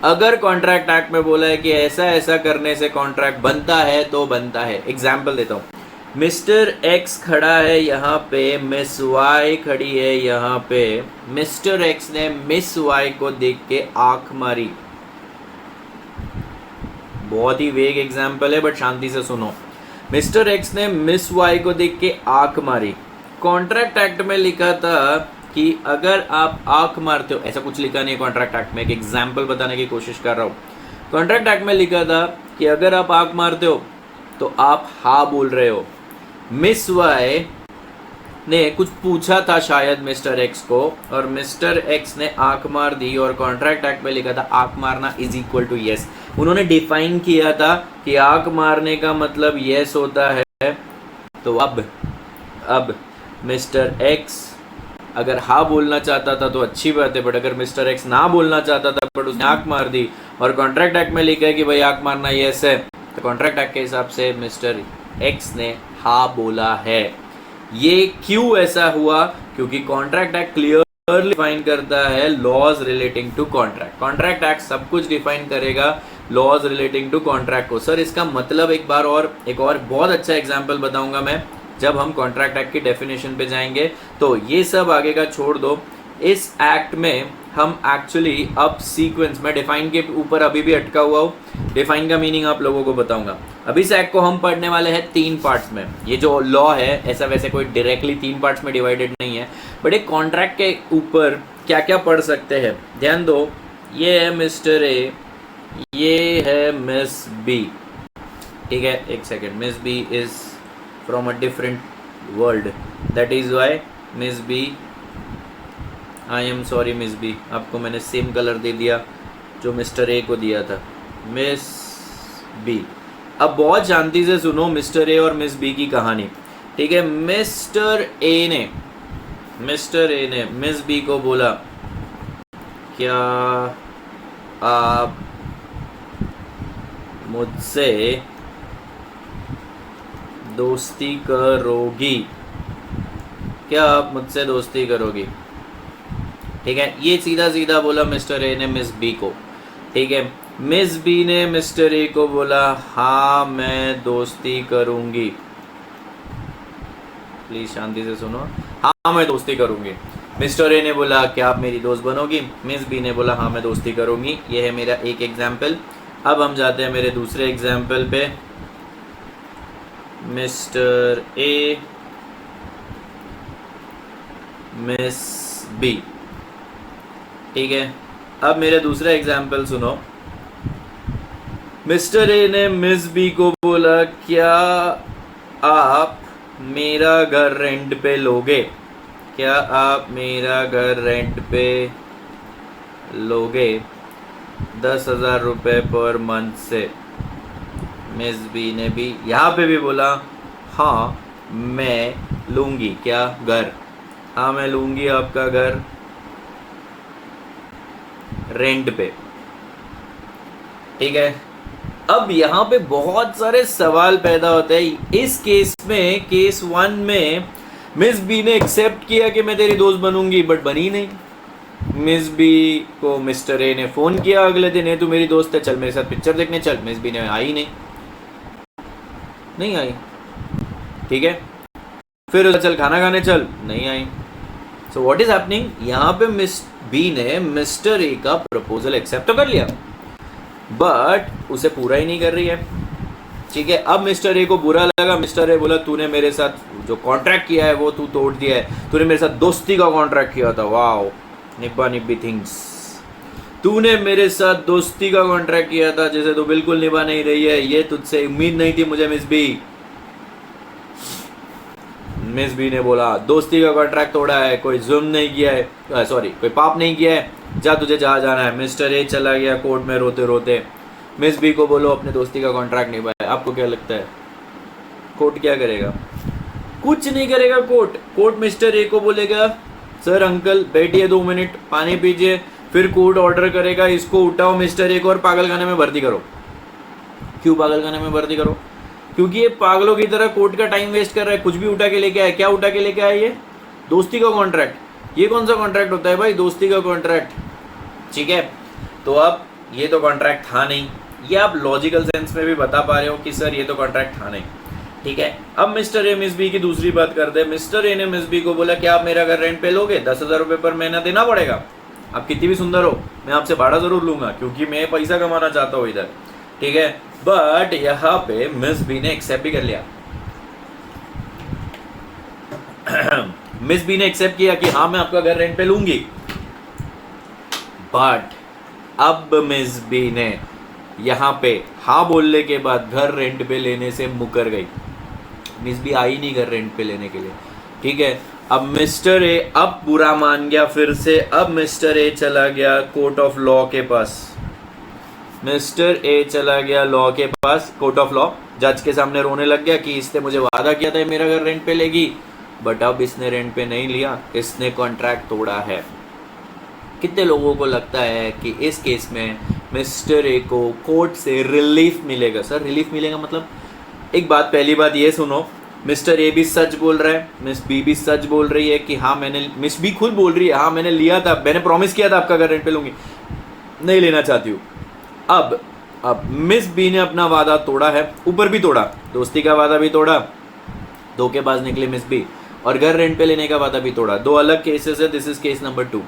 अगर कॉन्ट्रैक्ट एक्ट में बोला है कि ऐसा ऐसा करने से कॉन्ट्रैक्ट बनता है तो बनता है। एग्जाम्पल देता हूँ, मिस्टर एक्स खड़ा है यहाँ पे, मिस वाई खड़ी है यहाँ पे। मिस्टर एक्स ने मिस वाई को देख के आंख मारी, बहुत ही वेग एग्जाम्पल है बट शांति से सुनो। मिस्टर एक्स ने मिस वाई को देख के आंख मारी। कॉन्ट्रैक्ट एक्ट में लिखा था कि अगर आप आंख मारते हो, ऐसा कुछ लिखा नहीं है कॉन्ट्रैक्ट एक्ट में, एक एग्जाम्पल बताने की कोशिश कर रहा हूँ। कॉन्ट्रैक्ट एक्ट में लिखा था कि अगर आप आंख मारते हो तो आप हाँ बोल रहे हो। मिस वाई ने कुछ पूछा था शायद मिस्टर एक्स को, और मिस्टर एक्स ने आंख मार दी, और कॉन्ट्रैक्ट एक्ट में लिखा था आंख मारना इज इक्वल टू यस। उन्होंने डिफाइन किया था कि आंख मारने का मतलब यस होता है। तो अब मिस्टर एक्स अगर हाँ बोलना चाहता था तो अच्छी बात है, बट अगर मिस्टर एक्स ना बोलना चाहता था बट उसने आंख मार दी, और कॉन्ट्रैक्ट एक्ट में लिखा है कि भाई आंख मारना यस है, तो कॉन्ट्रैक्ट एक्ट के हिसाब से मिस्टर एक्स ने हाँ बोला है। ये क्यों ऐसा हुआ, क्योंकि कॉन्ट्रैक्ट एक्ट क्लियरली डिफाइन करता है laws relating to contract. Contract act सब कुछ डिफाइन करेगा लॉज रिलेटिंग टू कॉन्ट्रैक्ट को। सर इसका मतलब एक और बहुत अच्छा एग्जांपल बताऊंगा मैं जब हम कॉन्ट्रैक्ट एक्ट की डेफिनेशन पे जाएंगे। तो ये सब आगे का छोड़ दो, इस एक्ट में हम एक्चुअली अब सीक्वेंस में डिफाइन के ऊपर अभी भी अटका हुआ हूँ। डिफाइन का मीनिंग आप लोगों को बताऊंगा। अभी इस एक्ट को हम पढ़ने वाले हैं 3 पार्ट्स में। ये जो लॉ है ऐसा वैसे कोई डायरेक्टली 3 पार्ट्स में डिवाइडेड नहीं है, बट एक कॉन्ट्रैक्ट के ऊपर क्या क्या पढ़ सकते हैं ध्यान दो। ये है मिस्टर ए, ये है मिस बी, ठीक है। एक second, miss B is from a different world, that is why Miss B, I am sorry Miss B, आपको मैंने सेम कलर दे दिया जो मिस्टर ए को दिया था, मिस बी। अब बहुत शांति से सुनो मिस्टर ए और मिस बी की कहानी, ठीक है। मिस्टर ए ने मिस बी को बोला क्या आप मुझसे दोस्ती करोगी, क्या आप मुझसे दोस्ती करोगी, ठीक है। ये सीधा सीधा बोला मिस्टर ए ने मिस बी को, ठीक है। मिस बी ने मिस्टर ए को बोला हाँ मैं दोस्ती करूंगी, प्लीज शांति से सुनो, हाँ मैं दोस्ती करूंगी। मिस्टर ए ने बोला क्या आप मेरी दोस्त बनोगी, मिस बी ने बोला हाँ मैं दोस्ती करूंगी। ये है मेरा एक एग्जाम्पल। अब हम जाते हैं मेरे दूसरे एग्जाम्पल पे। मिस्टर ए, मिस बी, ठीक है। अब मेरे दूसरा एग्जाम्पल सुनो। मिस्टर ए ने मिस बी को बोला क्या आप मेरा घर रेंट पे लोगे, क्या आप मेरा घर रेंट पे लोगे 10,000 रुपये पर मंथ से। मिस बी ने भी यहाँ पे भी बोला हाँ मैं लूँगी क्या घर, हाँ मैं लूँगी आपका घर रेंट पे, ठीक है। अब यहाँ पे बहुत सारे सवाल पैदा होते हैं। इस केस में, केस 1 में मिस बी ने एक्सेप्ट किया कि मैं तेरी दोस्त बनूंगी, बट बनी नहीं। मिस बी को मिस्टर ए ने फ़ोन किया अगले दिन, तू मेरी दोस्त है चल मेरे साथ पिक्चर देखने चल, मिस बी ने आई नहीं आई, ठीक है। फिर चल खाना खाने चल, नहीं आई। सो व्हाट इज हैपनिंग, यहाँ पे मिस बी ने मिस्टर ए का प्रपोजल एक्सेप्ट तो कर लिया बट उसे पूरा ही नहीं कर रही है, ठीक है। अब मिस्टर ए को बुरा लगा। मिस्टर ए बोला तूने मेरे साथ जो कॉन्ट्रैक्ट किया है वो तू तोड़ दिया है, तूने मेरे साथ दोस्ती का कॉन्ट्रैक्ट किया था, वाओ निब्बा निब्बी थिंग्स। तूने मेरे साथ दोस्ती का कॉन्ट्रैक्ट किया था जिसे तू बिल्कुल निभा नहीं रही है, ये तुझसे उम्मीद नहीं थी मुझे मिस बी। मिस बी ने बोला दोस्ती का कॉन्ट्रैक्ट तोड़ा है, कोई जुल्म नहीं किया है, सॉरी कोई पाप नहीं किया है, जा तुझे जहाँ जाना है। मिस्टर ए चला गया कोर्ट में रोते रोते। मिस बी को बोलो अपने दोस्ती का कॉन्ट्रैक्ट निभाए। आपको क्या लगता है कोर्ट क्या करेगा? कुछ नहीं करेगा कोर्ट। कोर्ट मिस्टर ए को बोलेगा सर अंकल बैठिए 2 मिनट पानी पीजिए, फिर कोर्ट ऑर्डर करेगा इसको उठाओ मिस्टर ए को और पागलखाने में भर्ती करो। क्यों पागलखाने में भर्ती करो? क्योंकि ये पागलों की तरह कोर्ट का टाइम वेस्ट कर रहा है, कुछ भी उठा के लेके आए। क्या उठा के लेके आए? ये दोस्ती का कॉन्ट्रैक्ट। ये कौन सा कॉन्ट्रैक्ट होता है भाई? दोस्ती का कॉन्ट्रैक्ट, ठीक है। तो अब ये तो कॉन्ट्रैक्ट था नहीं, ये आप लॉजिकल सेंस में भी बता पा रहे हो कि सर ये तो कॉन्ट्रैक्ट था नहीं, ठीक है। अब मिस्टर ए मिस बी की दूसरी बात करते हैं। मिस्टर ए ने मिस बी को बोला क्या आप मेरा घर रेंट पे लोगे? 10,000 रुपये पर महीना देना पड़ेगा। आप कितनी भी सुंदर हो, मैं आपसे भाड़ा जरूर लूंगा क्योंकि मैं पैसा कमाना चाहता हूँ इधर, ठीक है। बट यहाँ पे मिस बी ने एक्सेप्ट भी कर लिया। मिस बी ने एक्सेप्ट किया कि हाँ मैं आपका घर रेंट पे लूंगी। बट अब मिस बी ने यहाँ पे हाँ बोलने के बाद घर रेंट पे लेने से मुकर गई। मिस बी आई नहीं घर रेंट पे लेने के लिए, ठीक है। अब मिस्टर ए अब बुरा मान गया फिर से। अब मिस्टर ए चला गया कोर्ट ऑफ लॉ के पास। मिस्टर ए चला गया लॉ के पास, कोर्ट ऑफ लॉ। जज के सामने रोने लग गया कि इसने मुझे वादा किया था मेरा घर रेंट पे लेगी, बट अब इसने रेंट पे नहीं लिया, इसने कॉन्ट्रैक्ट तोड़ा है। कितने लोगों को लगता है कि इस केस में मिस्टर ए को कोर्ट से रिलीफ मिलेगा? सर रिलीफ मिलेगा मतलब एक बात, पहली बात ये सुनो, मिस्टर ए भी सच बोल रहा है, मिस बी भी सच बोल रही है कि हाँ मैंने, मिस बी खुद बोल रही है हाँ मैंने लिया था, मैंने प्रॉमिस किया था आपका घर रेंट पे लूंगी, नहीं लेना चाहती हूँ। अब मिस बी ने अपना वादा तोड़ा है, ऊपर भी तोड़ा, दोस्ती का वादा भी तोड़ा, धोखेबाज निकले मिस बी, और घर रेंट पे लेने का वादा भी तोड़ा। 2 अलग केसेस है, दिस इज केस नंबर 2।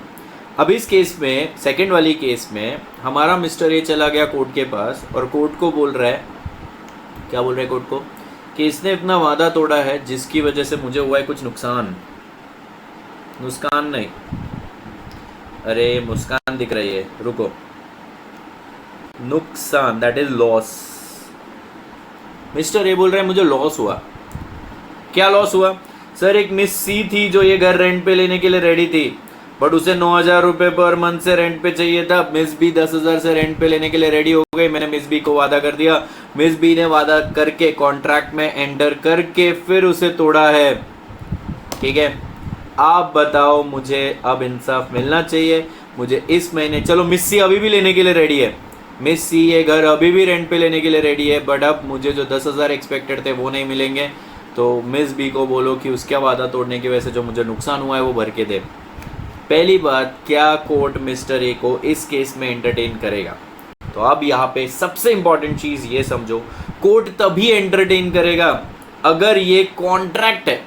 अब इस केस में, सेकंड वाली केस में हमारा मिस्टर ए चला गया कोर्ट के पास और कोर्ट को बोल रहा है, क्या बोल रहा है कोर्ट को, कि इसने अपना वादा तोड़ा है जिसकी वजह से मुझे हुआ है कुछ नुकसान। नुकसान नहीं, अरे मुस्कान दिख रही है, रुको, नुकसान, that is loss. Mister A बोल रहे हैं मुझे लॉस हुआ। क्या लॉस हुआ? सर एक मिस सी थी जो ये घर रेंट पे लेने के लिए रेडी थी, बट उसे 9,000 रुपये पर मंथ से रेंट पे चाहिए था। मिस बी 10,000 से रेंट पे लेने के लिए रेडी हो गई। मैंने मिस बी को वादा कर दिया, मिस बी ने वादा करके कॉन्ट्रैक्ट में एंटर करके फिर उसे तोड़ा है, ठीक है। आप बताओ, मुझे अब इंसाफ मिलना चाहिए। मुझे इस महीने, चलो मिस सी अभी भी लेने के लिए रेडी है, मिस सी ये घर अभी भी रेंट पे लेने के लिए रेडी है, बट अब मुझे जो 10,000 एक्सपेक्टेड थे वो नहीं मिलेंगे। तो मिस बी को बोलो कि उसका वादा तोड़ने की वजह से जो मुझे नुकसान हुआ है वो भर के दे। पहली बात, क्या कोर्ट मिस्टर ए को इस केस में एंटरटेन करेगा? तो अब यहाँ पे सबसे इंपॉर्टेंट चीज ये समझो, कोर्ट तभी एंटरटेन करेगा अगर ये कॉन्ट्रैक्ट है।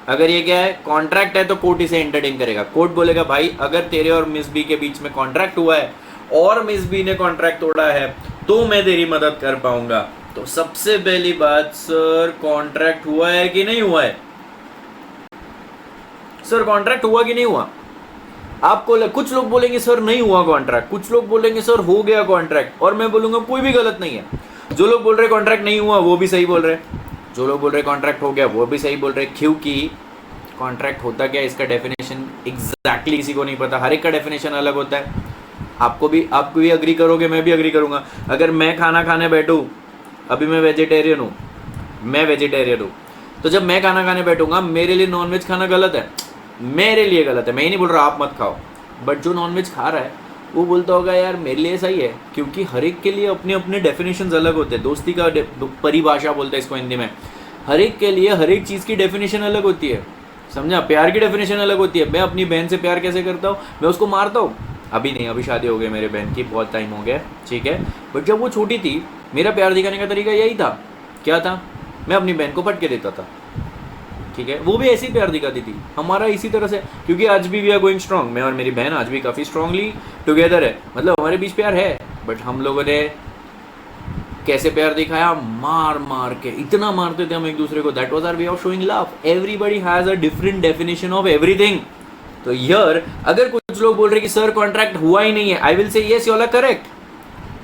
अगर ये क्या है? कॉन्ट्रैक्ट है, तो कोर्ट इसे एंटरटेन करेगा। कोर्ट बोलेगा भाई अगर तेरे और मिस बी के बीच में कॉन्ट्रैक्ट हुआ है और मिस बी ने कॉन्ट्रैक्ट तोड़ा है तो मैं तेरी मदद कर पाऊंगा। तो सबसे पहली बात, सर कॉन्ट्रैक्ट हुआ है कि नहीं हुआ है? सर कॉन्ट्रैक्ट हुआ कि नहीं हुआ? आपको कुछ लोग बोलेंगे सर नहीं हुआ कॉन्ट्रैक्ट, कुछ लोग बोलेंगे सर हो गया कॉन्ट्रैक्ट, और मैं बोलूंगा कोई भी गलत नहीं है। जो लोग बोल रहे कॉन्ट्रैक्ट नहीं हुआ वो भी सही बोल रहे हैं, जो लोग बोल रहे कॉन्ट्रैक्ट हो गया वो भी सही बोल रहे हैं। क्योंकि कॉन्ट्रैक्ट होता क्या, इसका डेफिनेशन एग्जैक्टली किसी को नहीं पता, हर एक का डेफिनेशन अलग होता है। आप भी अग्री करोगे, मैं भी अग्री करूंगा। अगर मैं खाना खाने बैठूं, अभी मैं वेजिटेरियन हूँ, मैं वेजिटेरियन हूँ, तो जब मैं खाना खाने बैठूंगा मेरे लिए नॉनवेज खाना गलत है, मेरे लिए गलत है। मैं ही नहीं बोल रहा आप मत खाओ, बट जो नॉनवेज खा रहा है वो बोलता होगा यार मेरे लिए सही है, क्योंकि हर एक के लिए अपने अपने डेफिनेशन अलग होते हैं। दोस्ती का परिभाषा बोलते हैं इसको हिंदी में। हर एक के लिए हर एक चीज़ की डेफिनेशन अलग होती है, समझा? प्यार की डेफिनेशन अलग होती है। मैं अपनी बहन से प्यार कैसे करता हूँ, मैं उसको मारता हूँ, अभी नहीं, अभी शादी हो गई मेरे बहन की, बहुत टाइम हो गया, ठीक है। बट जब वो छोटी थी मेरा प्यार दिखाने का तरीका यही था, क्या था? मैं अपनी बहन को फटके देता था, ठीक है। वो भी ऐसे ही प्यार दिखाती थी, हमारा इसी तरह से, क्योंकि आज भी वी आर गोइंग स्ट्रॉन्ग, मैं और मेरी बहन आज भी काफ़ी स्ट्रांगली टुगेदर है, मतलब हमारे बीच प्यार है। बट हम लोगों ने कैसे प्यार दिखाया? मार मार के, इतना मारते थे हम एक दूसरे को, that was our way of showing love. Everybody has a different definition of everything. तो हियर अगर कुछ कुछ लोग बोल रहे कि सर कॉन्ट्रैक्ट हुआ ही नहीं है, I will say yes you all are correct.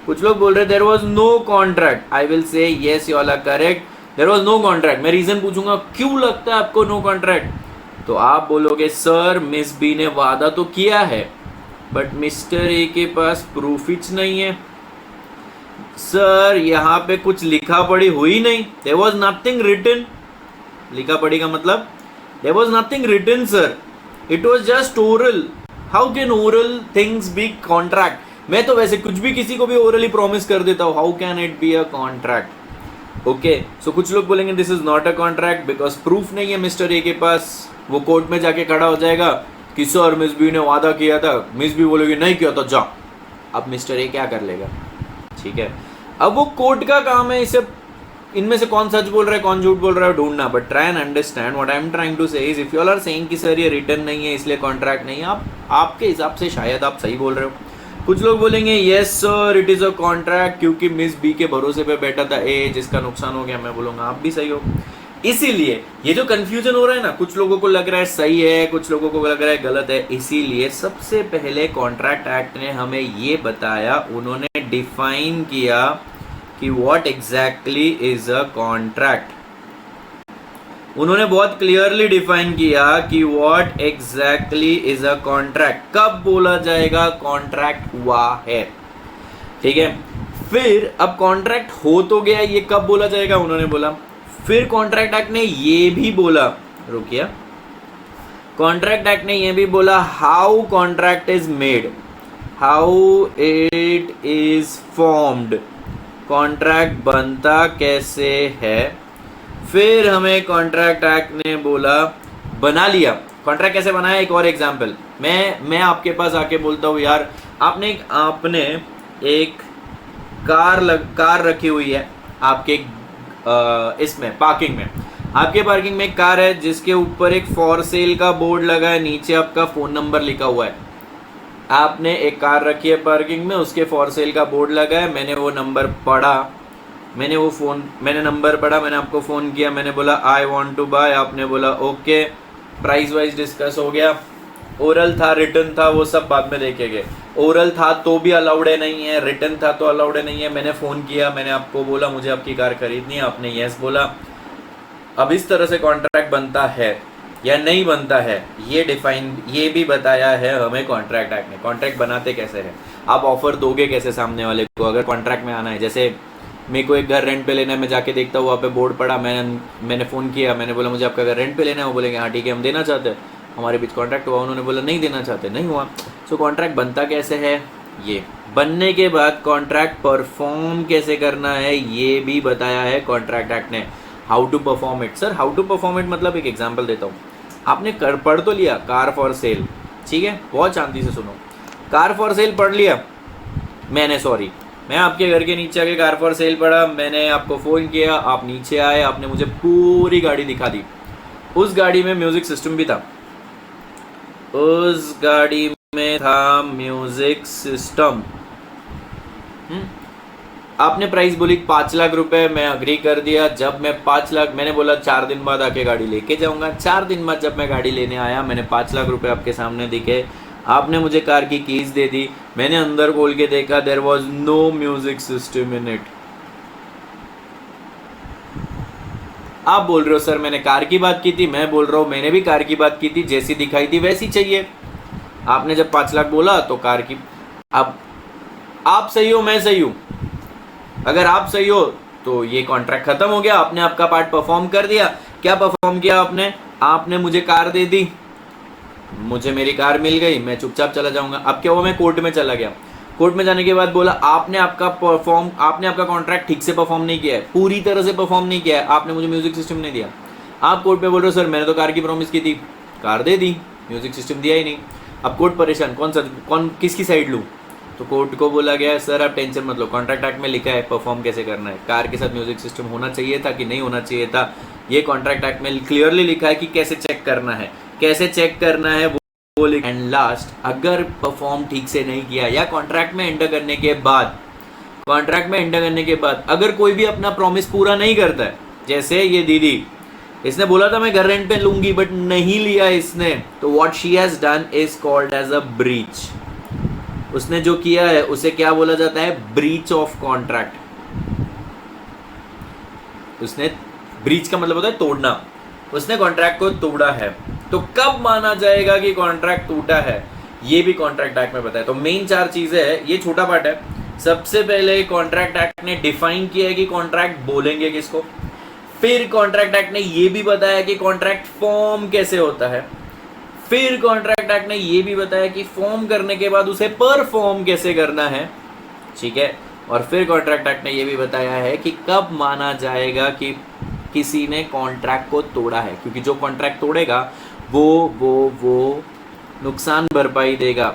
कुछ लोग बोल रहे there was no contract, I will say yes you all are correct, there was no contract. मैं रीजन पूछूंगा क्यों लगता है आपको नो कॉन्ट्रैक्ट, तो आप बोलोगे सर मिस बी ने वादा तो किया है बट मिस्टर ए के पास प्रूफ ही नहीं है। सर यहाँ पे कुछ लिखा पढ़ी हुई नहीं, देयर वाज नथिंग रिटन। लिखा पढ़ी का मतलब there was nothing written sir, it was just oral. How can oral things be contract? मैं तो वैसे कुछ भी किसी को भी ओरली प्रॉमिस कर देता हूँ, how can it be a contract? Okay, so कुछ लोग बोलेंगे this is not a contract because proof नहीं है मिस्टर ए के पास। वो कोर्ट में जाके खड़ा हो जाएगा कि सर मिस बी ने वादा किया था, मिस बी बोलेगी नहीं किया तो जा। अब मिस्टर ए क्या कर लेगा? ठीक है, अब वो कोर्ट का काम है इसे इनमें से कौन सच बोल रहा है कौन झूठ बोल रहा है ढूंढना। But try and understand what I am trying to say is if you all are saying कि सर ये रिटर्न नहीं है इसलिए कॉन्ट्रैक्ट नहीं है, आपके हिसाब से शायद आप सही बोल रहे हो। कुछ लोग बोलेंगे yes sir it is a contract क्योंकि मिस बी के भरोसे पे बैठा था ए, जिसका नुकसान हो गया। मैं बोलूंगा आप भी सही हो। इसीलिए ये जो कंफ्यूजन हो रहा है ना, कुछ लोगों को लग रहा है सही है, कुछ लोगों को लग रहा है गलत है। इसीलिए सबसे पहले कॉन्ट्रैक्ट एक्ट ने हमें ये बताया, उन्होंने डिफाइन किया कि what exactly is a contract. उन्होंने बहुत क्लियरली डिफाइन किया कि what exactly is a contract, कब बोला जाएगा कॉन्ट्रैक्ट हुआ है। ठीक है, फिर अब कॉन्ट्रैक्ट हो तो गया, ये कब बोला जाएगा उन्होंने बोला। फिर कॉन्ट्रैक्ट एक्ट ने ये भी बोला, रुकिए, कॉन्ट्रैक्ट एक्ट ने ये भी बोला how contract is made, how it is formed, contract बनता कैसे है। फिर हमें कॉन्ट्रैक्ट एक्ट ने बोला बना लिया कॉन्ट्रैक्ट कैसे बनाया। एक और एग्जांपल, मैं आपके पास आके बोलता हूँ यार आपने एक कार रखी हुई है आपके इसमें पार्किंग में, आपके पार्किंग में एक कार है जिसके ऊपर एक फॉर सेल का बोर्ड लगा है, नीचे आपका फ़ोन नंबर लिखा हुआ है। आपने एक कार रखी है पार्किंग में, उसके फॉर सेल का बोर्ड लगा है, मैंने वो नंबर पढ़ा, मैंने नंबर पढ़ा, मैंने आपको फ़ोन किया, मैंने बोला आई वांट टू बाय, आपने बोला ओके, प्राइस वाइज डिस्कस हो गया। ओरल था रिटर्न था वो सब बाद में देखेंगे। ओरल था तो भी अलाउड है नहीं है, रिटर्न था तो अलाउड है नहीं है। मैंने फ़ोन किया, मैंने आपको बोला मुझे आपकी कार खरीदनी है, आपने यस बोला। अब इस तरह से कॉन्ट्रैक्ट बनता है या नहीं बनता है, ये भी बताया है हमें कॉन्ट्रैक्ट एक्ट ने। कॉन्ट्रैक्ट बनाते कैसे हैं, आप ऑफर दोगे कैसे सामने वाले को अगर कॉन्ट्रैक्ट में आना है। जैसे मेरे को एक घर रेंट पे लेना है, मैं जाके देखता हूँ वहाँ पे बोर्ड पड़ा, मैंने फ़ोन किया, मैंने बोला मुझे आपका घर रेंट पे लेना है, वो बोलेंगे हाँ ठीक है हम देना चाहते हैं, हमारे बीच कॉन्ट्रैक्ट हुआ, उन्होंने बोला नहीं देना चाहते, नहीं हुआ। सो कॉन्ट्रैक्ट बनता कैसे है, ये बनने के बाद कॉन्ट्रैक्ट परफॉर्म कैसे करना है ये भी बताया है कॉन्ट्रैक्ट एक्ट ने। How to perform it, sir how to perform it मतलब एक एग्जांपल देता हूँ। आपने पढ़ तो लिया कार फॉर सेल, ठीक है, बहुत शांति से सुनो, कार फॉर सेल पढ़ लिया मैं आपके घर के नीचे आके कार फॉर सेल पढ़ा, मैंने आपको फ़ोन किया, आप नीचे आए, आपने मुझे पूरी गाड़ी दिखा दी। उस गाड़ी में म्यूज़िक सिस्टम भी था, उस गाड़ी में था म्यूज़िक सिस्टम। आपने प्राइस बोली 5 लाख रुपए, मैं अग्री कर दिया। जब मैं 5 लाख, मैंने बोला 4 दिन बाद आके गाड़ी लेके जाऊंगा। 4 दिन बाद जब मैं गाड़ी लेने आया, मैंने 5 लाख रुपए आपके सामने दिखे, आपने मुझे कार की कीज दे दी, मैंने अंदर खोल के देखा, there was no music system in it. आप बोल रहे हो सर मैंने कार की बात की थी, मैं बोल रहा हूँ मैंने भी कार की बात की थी, जैसी दिखाई थी वैसी चाहिए। आपने जब 5 लाख बोला तो कार की, अब आप सही हो मैं सही हूँ, अगर आप सही हो तो ये कॉन्ट्रैक्ट खत्म हो गया, आपने आपका पार्ट परफॉर्म कर दिया। क्या परफॉर्म किया आपने मुझे कार दे दी, मुझे मेरी कार मिल गई, मैं चुपचाप चला जाऊंगा। अब क्या हुआ, मैं कोर्ट में चला गया, कोर्ट में जाने के बाद बोला आपने आपका कॉन्ट्रैक्ट ठीक से परफॉर्म नहीं किया है, पूरी तरह से परफॉर्म नहीं किया है, आपने मुझे म्यूजिक सिस्टम नहीं दिया। आप कोर्ट में बोल रहे हो सर मैंने तो कार की प्रॉमिस की थी, कार दे दी, म्यूजिक सिस्टम दिया ही नहीं। अब कोर्ट परेशान, किसकी साइड लूँ? तो कोर्ट को बोला गया सर आप टेंशन मत लो, कॉन्ट्रैक्ट एक्ट में लिखा है परफॉर्म कैसे करना है, कार के साथ म्यूजिक सिस्टम होना चाहिए था कि नहीं होना चाहिए था, ये कॉन्ट्रैक्ट एक्ट में क्लियरली लिखा है कि कैसे चेक करना है, वो लिखा। एंड लास्ट, अगर परफॉर्म ठीक से नहीं किया या कॉन्ट्रैक्ट में एंटर करने के बाद अगर कोई भी अपना प्रॉमिस पूरा नहीं करता है, जैसे ये दीदी इसने बोला था मैं घर रेंट पे लूंगी बट नहीं लिया इसने, तो what she has done is called as a breach. उसने जो किया है उसे क्या बोला जाता है? Breach of contract. उसने, ब्रीच का मतलब होता है तोड़ना, उसने कॉन्ट्रैक्ट को तोड़ा है। तो कब माना जाएगा कि कॉन्ट्रैक्ट टूटा है, ये भी कॉन्ट्रैक्ट एक्ट में बताया। तो मेन 4 चीजें है, ये छोटा पार्ट है। सबसे पहले कॉन्ट्रैक्ट एक्ट ने डिफाइन किया है कि कॉन्ट्रैक्ट बोलेंगे किसको। फिर कॉन्ट्रैक्ट एक्ट ने ये भी बताया कि कॉन्ट्रैक्ट फॉर्म कैसे होता है। फिर कॉन्ट्रैक्ट एक्ट ने ये भी बताया कि फॉर्म करने के बाद उसे परफॉर्म कैसे करना है, ठीक है। और फिर कॉन्ट्रैक्ट एक्ट ने ये भी बताया है कि कब माना जाएगा कि किसी ने कॉन्ट्रैक्ट को तोड़ा है, क्योंकि जो कॉन्ट्रैक्ट तोड़ेगा वो नुकसान भरपाई देगा।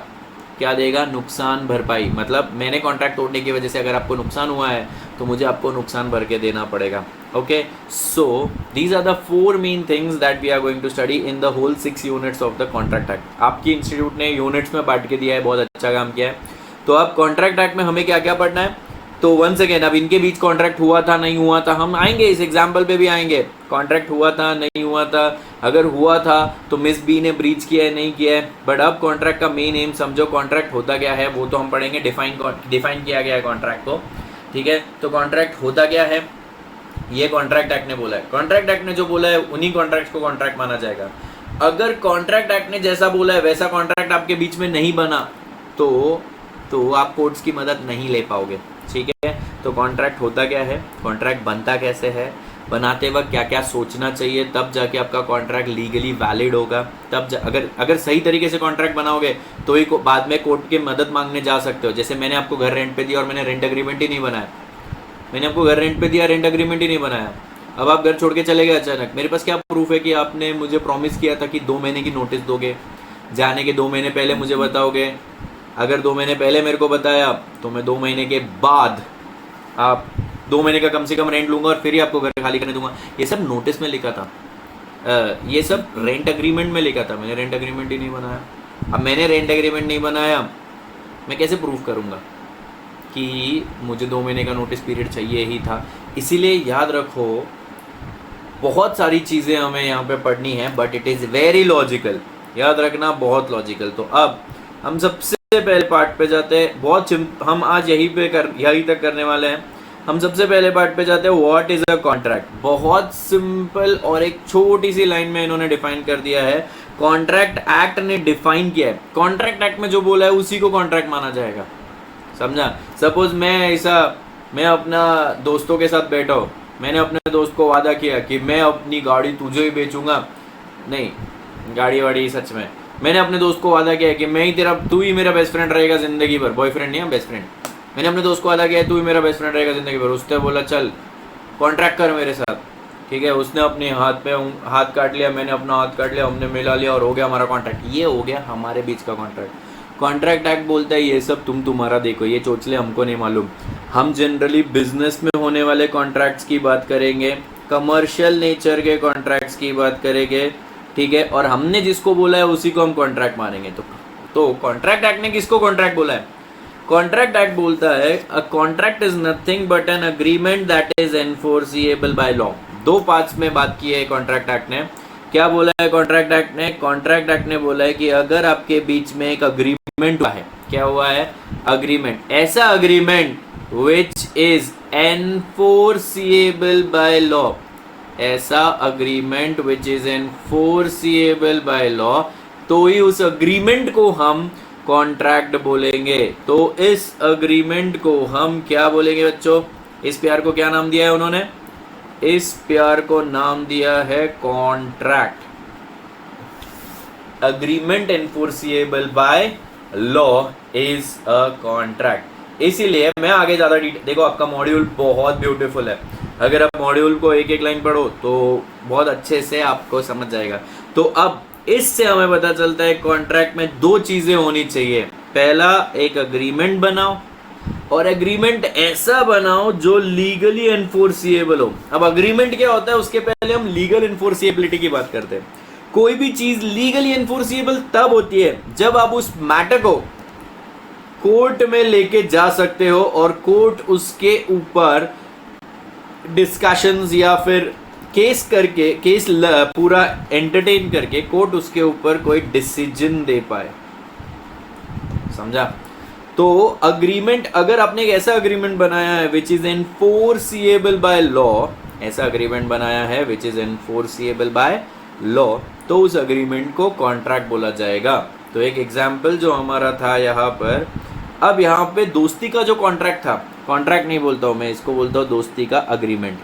क्या देगा? नुकसान भरपाई। मतलब मैंने कॉन्ट्रैक्ट तोड़ने की वजह से अगर आपको नुकसान हुआ है तो मुझे आपको नुकसान भर के देना पड़ेगा। Okay, so these are the 4 main things that we are going to study in the whole 6 units of the contract act. आपकी इंस्टीट्यूट ने यूनिट्स में बांट के दिया है, बहुत अच्छा काम किया है। तो अब कॉन्ट्रैक्ट एक्ट में हमें क्या क्या पढ़ना है? तो वंस अगेन, अब इनके बीच कॉन्ट्रैक्ट हुआ था नहीं हुआ था, हम आएंगे इस एग्जाम्पल पे भी आएंगे। कॉन्ट्रैक्ट हुआ था नहीं हुआ था, अगर हुआ था तो मिस बी ने ब्रीच किया है नहीं किया है। बट अब कॉन्ट्रैक्ट का मेन एम समझो, कॉन्ट्रैक्ट होता क्या है वो तो हम पढ़ेंगे। डिफाइन किया गया है कॉन्ट्रैक्ट को, ठीक है। तो कॉन्ट्रैक्ट होता क्या है ये कॉन्ट्रैक्ट एक्ट ने बोला है। कॉन्ट्रैक्ट एक्ट ने जो बोला है उन्हीं कॉन्ट्रैक्ट को कॉन्ट्रैक्ट माना जाएगा। अगर कॉन्ट्रैक्ट एक्ट ने जैसा बोला है वैसा कॉन्ट्रैक्ट आपके बीच में नहीं बना तो आप कोर्ट्स की मदद नहीं ले पाओगे, ठीक है। तो कॉन्ट्रैक्ट होता क्या है, कॉन्ट्रैक्ट बनता कैसे है, बनाते वक्त क्या क्या सोचना चाहिए, तब जाके आपका कॉन्ट्रैक्ट लीगली वैलिड होगा। तब अगर सही तरीके से कॉन्ट्रैक्ट बनाओगे तो ही बाद में कोर्ट की मदद मांगने जा सकते हो। जैसे मैंने आपको घर रेंट पे दिया और मैंने रेंट एग्रीमेंट ही नहीं बनाया, मैंने आपको घर रेंट पे दिया, रेंट एग्रीमेंट ही नहीं बनाया, अब आप घर छोड़ के चले गए अचानक, मेरे पास क्या प्रूफ है कि आपने मुझे प्रॉमिस किया था कि 2 महीने की नोटिस दोगे, जाने के 2 महीने पहले मुझे बताओगे। अगर 2 महीने पहले मेरे को बताया तो मैं 2 महीने के बाद आप 2 महीने का कम से कम रेंट लूंगा और फिर ही आपको घर खाली करने दूंगा। ये सब नोटिस में लिखा था, ये सब रेंट एग्रीमेंट में लिखा था, मैंने रेंट एग्रीमेंट ही नहीं बनाया। अब मैंने रेंट एग्रीमेंट नहीं बनाया, मैं कैसे प्रूफ करूंगा कि मुझे 2 महीने का नोटिस पीरियड चाहिए ही था। इसीलिए याद रखो, बहुत सारी चीज़ें हमें यहाँ पे पढ़नी है but it is very logical, याद रखना बहुत लॉजिकल। तो अब हम सबसे पहले पार्ट पे जाते हैं, हम आज यही तक करने वाले हैं। हम सबसे पहले पार्ट पे जाते हैं, व्हाट इज अ कॉन्ट्रैक्ट। बहुत सिंपल और एक छोटी सी लाइन में इन्होंने डिफाइन कर दिया है, कॉन्ट्रैक्ट एक्ट ने डिफाइन किया है। कॉन्ट्रैक्ट एक्ट में जो बोला है उसी को कॉन्ट्रैक्ट माना जाएगा, समझा। सपोज मैं अपना दोस्तों के साथ बैठा हूँ, मैंने अपने दोस्त को वादा किया कि मैं अपनी गाड़ी तुझे ही बेचूंगा, नहीं गाड़ी वाड़ी सच में, मैंने अपने दोस्त को वादा किया कि तू ही मेरा बेस्ट फ्रेंड रहेगा जिंदगी भर, बॉयफ्रेंड नहीं है बेस्ट फ्रेंड। मैंने अपने दोस्त को वादा किया तू ही मेरा बेस्ट फ्रेंड रहेगा जिंदगी भर। उसने बोला चल कॉन्ट्रैक्ट कर मेरे साथ, ठीक है। उसने अपने हाथ काट लिया, मैंने अपना हाथ काट लिया, हमने मिला लिया और हो गया हमारा कॉन्ट्रैक्ट। ये हो गया हमारे बीच का कॉन्ट्रैक्ट। कॉन्ट्रैक्ट एक्ट बोलता है ये सब तुम्हारा देखो, ये चोचले हमको नहीं मालूम। हम जनरली बिजनेस में होने वाले कॉन्ट्रैक्ट्स की बात करेंगे, कमर्शियल नेचर के कॉन्ट्रैक्ट्स की बात करेंगे, ठीक है। और हमने जिसको बोला है उसी को हम कॉन्ट्रैक्ट मानेंगे। तो कॉन्ट्रैक्ट एक्ट ने किसको कॉन्ट्रैक्ट बोला है? कॉन्ट्रैक्ट एक्ट बोलता है a contract is nothing but an agreement that is enforceable by law. 2 parts में बात की है कॉन्ट्रैक्ट एक्ट ने। क्या बोला है कॉन्ट्रैक्ट एक्ट ने? कॉन्ट्रैक्ट एक्ट ने बोला है कि अगर आपके बीच में एक अग्रीमेंट हुआ है, क्या हुआ है? अग्रीमेंट, ऐसा agreement which is enforceable by law, ऐसा agreement which is enforceable by law, तो ही उस अग्रीमेंट को हम कॉन्ट्रैक्ट बोलेंगे। तो इस अग्रीमेंट को हम क्या बोलेंगे बच्चों? इस प्यार को क्या नाम दिया है उन्होंने? इस प्यार को नाम दिया है contract. Agreement enforceable by law is a contract. इसीलिए मैं आगे ज्यादा देखो, आपका मॉड्यूल बहुत ब्यूटीफुल है, अगर आप मॉड्यूल को एक एक लाइन पढ़ो तो बहुत अच्छे से आपको समझ जाएगा। तो अब इससे हमें पता चलता है कॉन्ट्रैक्ट में 2 चीजें होनी चाहिए। पहला, एक अग्रीमेंट बनाओ और एग्रीमेंट ऐसा बनाओ जो लीगली एनफोर्सिएबल हो। अब अग्रीमेंट क्या होता है उसके पहले हम लीगल एनफोर्सिएबिलिटी की बात करते हैं। कोई भी चीज लीगली एनफोर्सिएबल तब होती है जब आप उस मैटर को कोर्ट में लेके जा सकते हो और कोर्ट उसके ऊपर डिस्कशंस या फिर केस करके पूरा एंटरटेन करके कोर्ट उसके ऊपर कोई डिसीजन दे पाए। समझा? तो अग्रीमेंट, अगर आपने एक ऐसा अग्रीमेंट बनाया है विच इज एनफोर्सिएबल बाय लॉ, ऐसा अग्रीमेंट बनाया है विच इज एनफोर्सिएबल बाय लॉ, तो उस अग्रीमेंट को कॉन्ट्रैक्ट बोला जाएगा। तो एक एग्जाम्पल जो हमारा था यहाँ पर, अब यहाँ पे दोस्ती का जो कॉन्ट्रैक्ट था, कॉन्ट्रैक्ट नहीं बोलता हूँ मैं, इसको बोलता हूँ दोस्ती का अग्रीमेंट।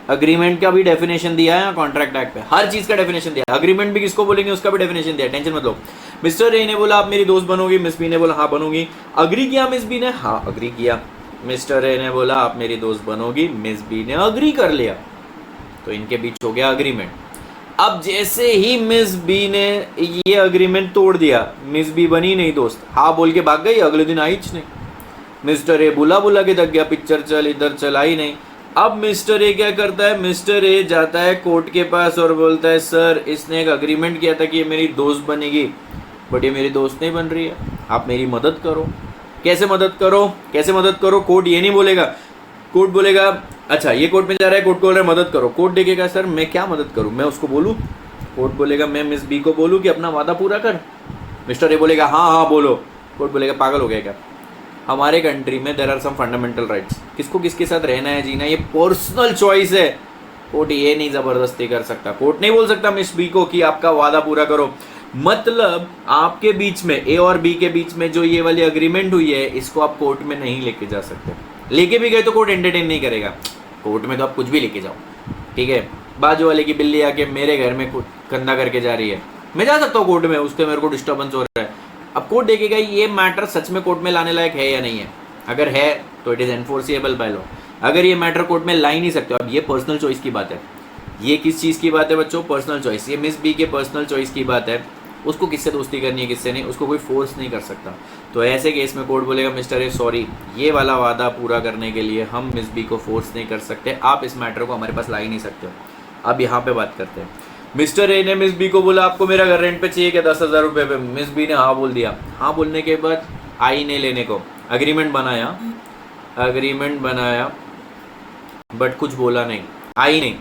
अग्रीमेंट का भी डेफिनेशन दिया है कॉन्ट्रैक्ट एक्ट पे, हर चीज का डेफिनेशन दिया है। अग्रीमेंट भी किसको बोलेंगे उसका भी डेफिनेशन दिया है, टेंशन मत लो। मिस्टर ए ने बोला आप मेरी दोस्त बनोगी, मिस बी ने बोला हाँ बनूंगी। अग्री किया मिस बी ने, हाँ अग्री किया। मिस्टर ए ने बोला आप मेरी दोस्त बनोगी, मिस बी ने अग्री कर लिया, तो इनके बीच हो गया अग्रीमेंट। अब जैसे ही मिस बी ने ये अग्रीमेंट तोड़ दिया, मिस बी बनी नहीं दोस्त, हाँ बोल के भाग गई, अगले दिन आई नहीं। मिस्टर ए बुला के थक गया, पिक्चर चल इधर चल, आई नहीं। अब मिस्टर ए क्या करता है, मिस्टर ए जाता है कोर्ट के पास और बोलता है सर इसने एक अग्रीमेंट किया था कि ये मेरी दोस्त बनेगी, बट ये मेरी दोस्त नहीं बन रही है, आप मेरी मदद करो। कैसे मदद करो, कैसे मदद करो? कोर्ट ये नहीं बोलेगा, कोर्ट बोलेगा अच्छा ये कोर्ट में जा रहा है, कोर्ट को बोल रहा है मदद करो। कोर्ट देखेगा सर मैं क्या मदद करूं, मैं उसको बोलूं? कोर्ट बोलेगा मैं मिस बी को बोलूं कि अपना वादा पूरा कर। मिस्टर ए बोलेगा हाँ हाँ बोलो। कोर्ट बोलेगा पागल हो गया क्या? हमारे कंट्री में there are some fundamental rights, किसको किसके साथ रहना है जीना ये पर्सनल चॉइस है। कोर्ट ये नहीं जबरदस्ती कर सकता, कोर्ट नहीं बोल सकता मिस बी को कि आपका वादा पूरा करो। मतलब आपके बीच में, ए और बी के बीच में जो ये वाली अग्रीमेंट हुई है, इसको आप कोर्ट में नहीं लेके जा सकते। लेके भी गए तो कोर्ट एंटरटेन नहीं करेगा। कोर्ट में तो आप कुछ भी लेके जाओ, ठीक है। बाजू वाले की बिल्ली आके मेरे घर में गंदा करके जा रही है, मैं जा सकता हूँ कोर्ट में, उसके मेरे को डिस्टर्बेंस हो रहा है। अब कोर्ट देखेगा ये मैटर सच में कोर्ट में लाने लायक है या नहीं है। अगर है तो it is enforceable by law. अगर ये मैटर कोर्ट में ला ही नहीं सकते, अब ये पर्सनल चॉइस की बात है। ये किस चीज़ की बात है बच्चों? Personal choice. ये मिस बी के पर्सनल चॉइस की बात है, उसको किससे दोस्ती करनी है किससे नहीं, उसको कोई फोर्स नहीं कर सकता। तो ऐसे केस में कोर्ट बोलेगा मिस्टर ए सॉरी, ये वाला वादा पूरा करने के लिए हम मिस बी को फोर्स नहीं कर सकते, आप इस मैटर को हमारे पास ला ही नहीं सकते हो। अब यहाँ पे बात करते हैं। मिस्टर ए ने मिस बी को बोला आपको मेरा घर रेंट पे चाहिए क्या 10,000 रुपये पे? मिस बी ने हाँ बोल दिया। हाँ बोलने के बाद आई ने लेने को अग्रीमेंट बनाया बट कुछ बोला नहीं, आई नहीं,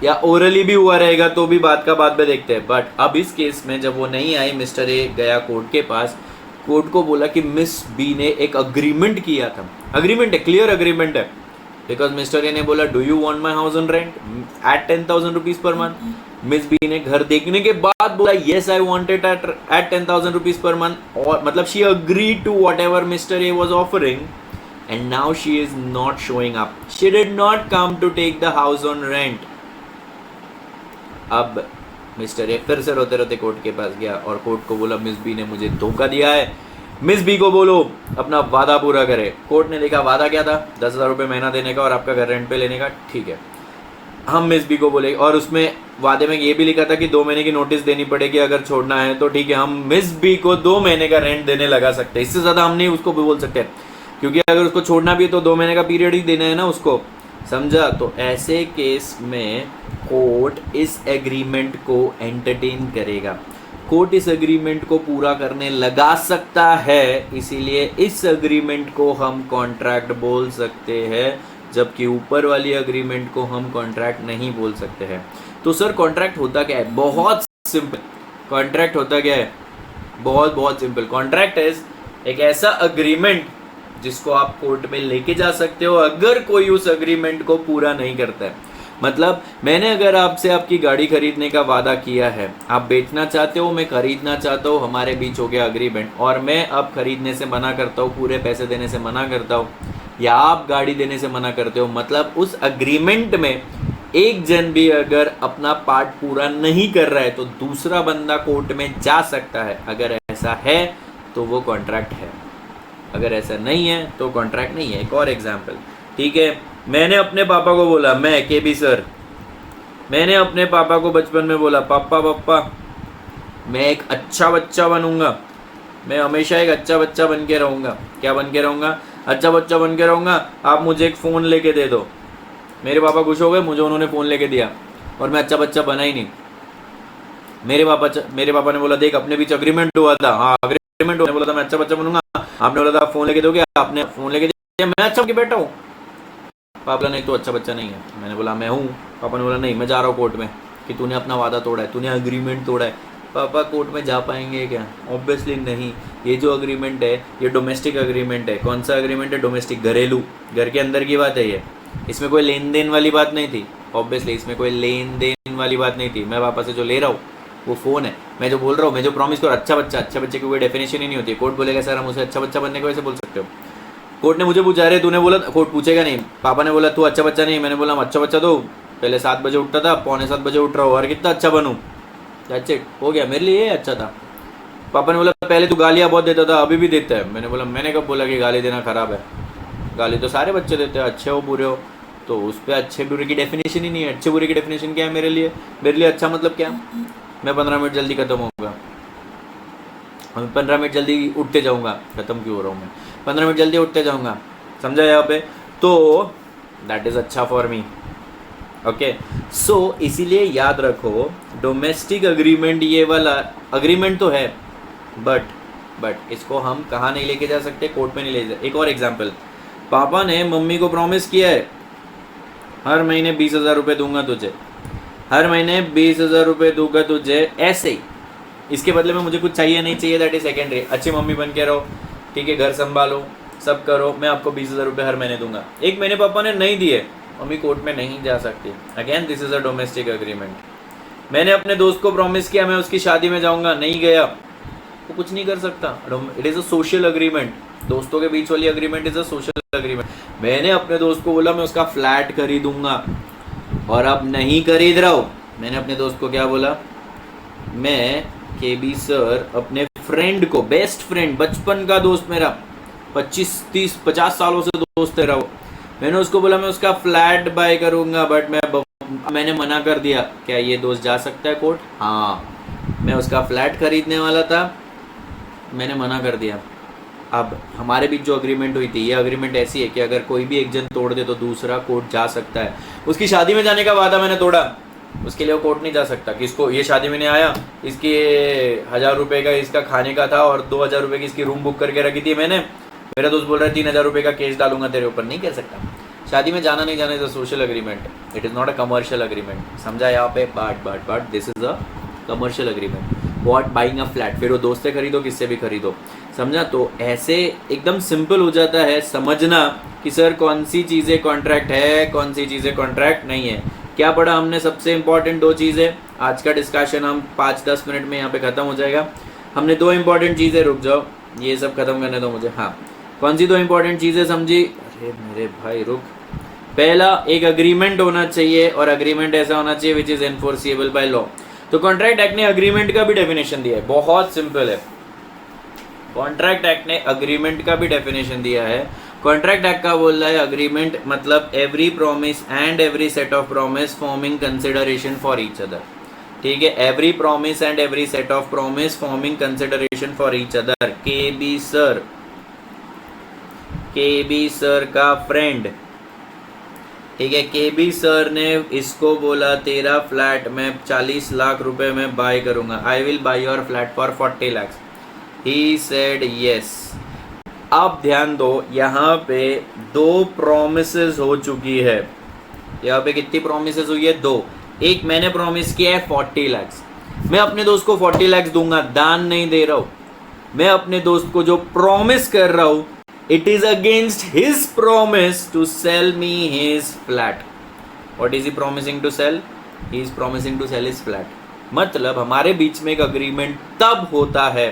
या ओरली भी हुआ रहेगा तो भी बात का बाद में देखते हैं। बट अब इस केस में जब वो नहीं आई, मिस्टर ए गया कोर्ट के पास, कोर्ट को बोला कि मिस बी ने एक अग्रीमेंट किया था। अग्रीमेंट है, क्लियर अग्रीमेंट है। बिकॉज मिस्टर ए ने बोला do you want my house on rent at 10,000 rupees per month. Miss B ने घर देखने के बाद बोला yes I want it at 10,000 rupees per month, और मतलब she agree to whatever mister A was offering, and now she is not showing up, she did not come to take the house on rent. अब mister A फिर से रोते रोते court के पास गया और कोर्ट को बोला मिस बी ने मुझे धोखा दिया है, मिस बी को बोलो अपना वादा पूरा करे। कोर्ट ने देखा वादा क्या था, 10,000 रुपये महीना देने का और आपका घर रेंट पे लेने का, ठीक है। हम मिस बी को बोले, और उसमें वादे में ये भी लिखा था कि 2 महीने की नोटिस देनी पड़ेगी अगर छोड़ना है तो, ठीक है हम मिस बी को 2 महीने का रेंट देने लगा सकते हैं, इससे ज़्यादा हम नहीं उसको भी बोल सकते, क्योंकि अगर उसको छोड़ना भी है तो 2 महीने का पीरियड ही देना है ना उसको, समझा। तो ऐसे केस में कोर्ट इस एग्रीमेंट को एंटरटेन करेगा, कोर्ट इस एग्रीमेंट को पूरा करने लगा सकता है, इसीलिए इस एग्रीमेंट को हम कॉन्ट्रैक्ट बोल सकते हैं, जबकि ऊपर वाली एग्रीमेंट को हम कॉन्ट्रैक्ट नहीं बोल सकते हैं। तो सर कॉन्ट्रैक्ट होता क्या है? बहुत सिंपल। कॉन्ट्रैक्ट होता क्या है? बहुत बहुत सिंपल। कॉन्ट्रैक्ट इज एक ऐसा अग्रीमेंट जिसको आप कोर्ट में लेके जा सकते हो अगर कोई उस अग्रीमेंट को पूरा नहीं करता है। मतलब मैंने अगर आपसे आपकी गाड़ी खरीदने का वादा किया है, आप बेचना चाहते हो, मैं खरीदना चाहता हूँ, हमारे बीच हो गया अग्रीमेंट, और मैं अब खरीदने से मना करता हूँ, पूरे पैसे देने से मना करता हूँ, या आप गाड़ी देने से मना करते हो, मतलब उस अग्रीमेंट में एक जन भी अगर अपना पार्ट पूरा नहीं कर रहा है तो दूसरा बंदा कोर्ट में जा सकता है। अगर ऐसा है तो वो कॉन्ट्रैक्ट है, अगर ऐसा नहीं है तो कॉन्ट्रैक्ट नहीं है। एक और एग्जाम्पल, ठीक है, मैंने अपने पापा को बोला, मैं के बी सर, मैंने अपने पापा को बचपन में बोला पापा मैं एक अच्छा बच्चा बनूंगा, मैं हमेशा एक अच्छा बच्चा बन के रहूँगा। क्या बन के रहूँगा? अच्छा बच्चा बन के रहूँगा, आप मुझे एक फ़ोन लेके दे दो। मेरे पापा खुश हो गए, मुझे उन्होंने फ़ोन लेके दिया, और मैं अच्छा बच्चा बना ही नहीं। मेरे पापा ने बोला देख अपने बीच अग्रीमेंट हुआ था, हाँ अग्रीमेंट हुआ, बोला था मैं अच्छा बच्चा बनूंगा, आपने बोला था फ़ोन लेके दोगे, आपने फ़ोन लेके दिया, मैं अच्छा बन के बैठा हूँ। पापा बोला नहीं, तो अच्छा बच्चा नहीं है। मैंने बोला मैं हूँ। पापा ने बोला नहीं, मैं जा रहा हूँ कोर्ट में कि तूने अपना वादा तोड़ा है, तूने अग्रीमेंट तोड़ा है। पापा कोर्ट में जा पाएंगे क्या? ऑब्वियसली नहीं। ये जो अग्रीमेंट है ये डोमेस्टिक अग्रीमेंट है। कौन सा अग्रीमेंट है? डोमेस्टिक, घरेलू, घर के अंदर की बात है ये। इसमें कोई लेन देन वाली बात नहीं थी। ऑब्वियसली इसमें कोई लेन देन वाली बात नहीं थी। मैं पापा से जो ले रहा हूँ वो फ़ोन है। मैं जो बोल रहा हूँ, मैं जो प्रॉमिस करूँ, अच्छा बच्चा, अच्छा बच्चे की कोई डेफिनेशन ही नहीं होती है। कोर्ट बोलेगा सर हम उसे अच्छा बच्चा बनने को वैसे बोल सकते हो। कोर्ट ने मुझे पूछा, अरे तूने बोला, कोर्ट पूछेगा नहीं। पापा ने बोला तू अच्छा बच्चा नहीं। मैंने बोला हम अच्छा बच्चा तो पहले 7 बजे उठता था, पौने 7 बजे उठ रहा हूँ, और कितना अच्छा बनूँ। दैट्स इट, हो गया, मेरे लिए ये अच्छा था। पापा ने बोला पहले तू गालियाँ बहुत देता था, अभी भी देता है। मैंने बोला मैंने कब बोला कि गाली देना ख़राब है? गाली तो सारे बच्चे देते हैं, अच्छे हो बुरे हो। तो उस पर अच्छे बुरे की डेफिनेशन ही नहीं है। अच्छे बुरे की डेफिनेशन क्या है मेरे लिए? मेरे लिए अच्छा मतलब क्या? मैं 15 मिनट जल्दी ख़त्म होऊंगा, 15 मिनट जल्दी उठते जाऊंगा। ख़त्म क्यों हो रहा हूँ मैं? 15 मिनट जल्दी उठते जाऊंगा, समझा यहाँ पे? तो दैट इज़ अच्छा फॉर मी। ओके, सो इसीलिए याद रखो, डोमेस्टिक अग्रीमेंट ये वाला अग्रीमेंट तो है, बट इसको हम कहाँ नहीं लेके जा सकते? कोर्ट में नहीं ले जा। एक और एग्जांपल, पापा ने मम्मी को प्रॉमिस किया है हर महीने 20,000 रुपये दूंगा तुझे, हर महीने 20,000 रुपये दूंगा तुझे, ऐसे ही। इसके बदले में मुझे कुछ चाहिए नहीं चाहिए, दैट इज सेकेंडरी। अच्छी मम्मी बन के रहो, ठीक है, घर संभालो, सब करो, मैं आपको 20,000 रुपये हर महीने दूंगा। एक महीने पापा ने नहीं दिए, मम्मी कोर्ट में नहीं जा सकती। Again this is a domestic agreement. मैंने अपने दोस्त को प्रॉमिस किया मैं उसकी शादी में जाऊंगा, नहीं गया, वो कुछ नहीं कर सकता। It is a social agreement. दोस्तों के बीच वाली agreement is a social agreement. मैंने अपने दोस्त को बोला मैं उसका फ्लैट खरीदूंगा, और अब नहीं खरीद रहा हूँ। मैंने अपने दोस्त को क्या बोला? मैं केबी सर अपने फ्रेंड को, बेस्ट फ्रेंड, बचपन का दोस्त मेरा, 25 30 50 सालों से दोस्त है रहा वो, मैंने उसको बोला मैं उसका फ्लैट बाय करूंगा, बट मैंने मना कर दिया। क्या ये दोस्त जा सकता है कोर्ट? हाँ, मैं उसका फ्लैट खरीदने वाला था, मैंने मना कर दिया। अब हमारे बीच जो अग्रीमेंट हुई थी, ये अग्रीमेंट ऐसी है कि अगर कोई भी एक जन तोड़ दे तो दूसरा कोर्ट जा सकता है। उसकी शादी में जाने का वादा मैंने तोड़ा, उसके लिए वो कोर्ट नहीं जा सकता कि इसको ये शादी में नहीं आया, इसके 1,000 रुपये का इसका खाने का था और 2,000 रुपये की इसकी रूम बुक करके रखी थी मैंने, मेरा दोस्त बोल रहा है 3,000 रुपये का केस डालूंगा तेरे ऊपर। नहीं कह सकता। शादी में जाना नहीं जाना is a social agreement, it is not a commercial agreement. समझा यहाँ पे? But this is a commercial agreement. What buying a flat, फिर वो दोस्त से खरीदो किससे भी खरीदो, समझा? तो ऐसे एकदम सिंपल हो जाता है समझना कि सर कौन सी चीज़ें कॉन्ट्रैक्ट है, कौन सी चीज़ें कॉन्ट्रैक्ट नहीं है। क्या पढ़ा हमने? सबसे इंपॉर्टेंट 2 चीज़ें। आज का डिस्कशन हम 5-10 मिनट में यहाँ पे ख़त्म हो जाएगा। हमने 2 इंपॉर्टेंट चीज़ें, रुक जाओ ये सब खत्म करने दो मुझे। हाँ, कौन सी 2 इंपॉर्टेंट चीज़ें समझी? अरे मेरे भाई रुक। पहला, एक अग्रीमेंट होना चाहिए, और अग्रीमेंट ऐसा होना चाहिए which is enforceable by law. तो कॉन्ट्रैक्ट एक्ट ने अग्रीमेंट का भी डेफिनेशन दिया है, बहुत सिंपल है। कॉन्ट्रैक्ट एक्ट ने अग्रीमेंट का भी डेफिनेशन दिया है। कॉन्ट्रैक्ट एक्ट का बोल रहा है अग्रीमेंट मतलब every promise and every set of promise forming consideration for each other. ठीक है, every promise and every set of promise forming consideration for each other. KB sir का फ्रेंड, ठीक है, केबी सर ने इसको बोला तेरा फ्लैट मैं 40 लाख रुपए में बाय करूंगा, I will by your flat for 40 lakh. He said yes. अब ध्यान दो, यहाँ पे 2 प्रॉमिसेस हो चुकी है। यहाँ पे कितनी प्रॉमिसेस हुई है? 2। एक मैंने प्रॉमिस किया है 40 लाख, मैं अपने दोस्त को 40 लाख दूंगा, दान नहीं दे रहा हूँ। मैं अपने दोस्त को जो प्रॉमिस कर रहा हूँ, it is against his promise to sell me his flat. What is he promising to sell? He is promising to sell his flat. मतलब हमारे बीच में एक अग्रीमेंट तब होता है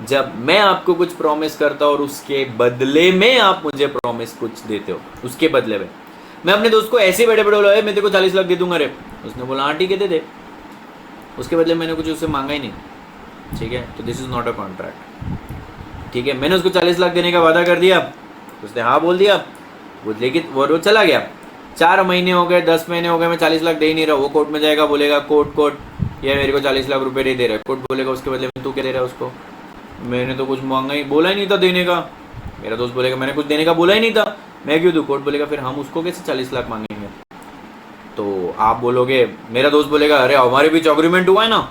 जब मैं आपको कुछ प्रॉमिस करता हूँ और उसके बदले में आप मुझे प्रॉमिस कुछ देते हो। उसके बदले में मैं अपने दोस्त को ऐसे बैठे बैठे बोला मैं तेरे को 40 लाख दे दूंगा रे, उसने बोला हाँ ठीक है दे दे, उसके बदले मैंने कुछ उससे मांगा ही नहीं। ठीक है, तो this is not a contract. ठीक है, मैंने उसको 40 लाख देने का वादा कर दिया, उसने हाँ बोल दिया, वो लेकिन वो चला गया। 4 महीने हो गए, 10 महीने हो गए, मैं 40 लाख दे ही नहीं रहा। वो कोर्ट में जाएगा, बोलेगा कोर्ट ये मेरे को 40 लाख रुपए नहीं दे रहा है। कोर्ट बोलेगा उसके बदले में तू क्या दे रहा है उसको, मैंने तो कुछ मांगा ही, बोला ही नहीं था देने का। मेरा दोस्त बोलेगा मैंने कुछ देने का बोला ही नहीं था, मैं क्यों दूँ। कोर्ट बोलेगा फिर हम उसको कैसे 40 लाख मांगेंगे। तो आप बोलोगे, मेरा दोस्त बोलेगा अरे हमारे बीच अग्रीमेंट हुआ है ना,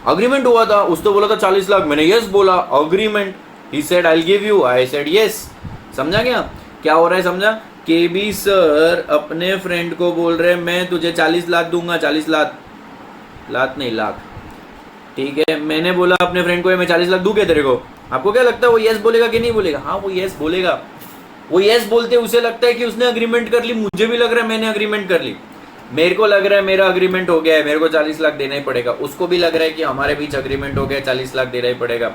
अग्रीमेंट हुआ था, उस तो बोला था 40 लाख, मैंने यस बोला, agreement, he said I will give you, I said yes. समझा क्या हो रहा है? समझा केबी सर अपने फ्रेंड को बोल रहे मैं तुझे 40 लाख दूंगा, 40 लाख, लाख नहीं लाख, ठीक है। मैंने बोला अपने फ्रेंड को मैं 40 लाख दूं क्या तेरे को? आपको क्या लगता है वो यस बोलेगा कि नहीं बोलेगा? हाँ वो यस बोलेगा। वो यस बोलते उसे लगता है कि उसने अग्रीमेंट कर ली, मुझे भी लग रहा है मैंने अग्रीमेंट कर ली, मेरे को लग रहा है मेरा अग्रीमेंट हो गया है, मेरे को 40 लाख देना ही पड़ेगा, उसको भी लग रहा है कि हमारे बीच अग्रीमेंट हो गया, 40 लाख देना ही पड़ेगा,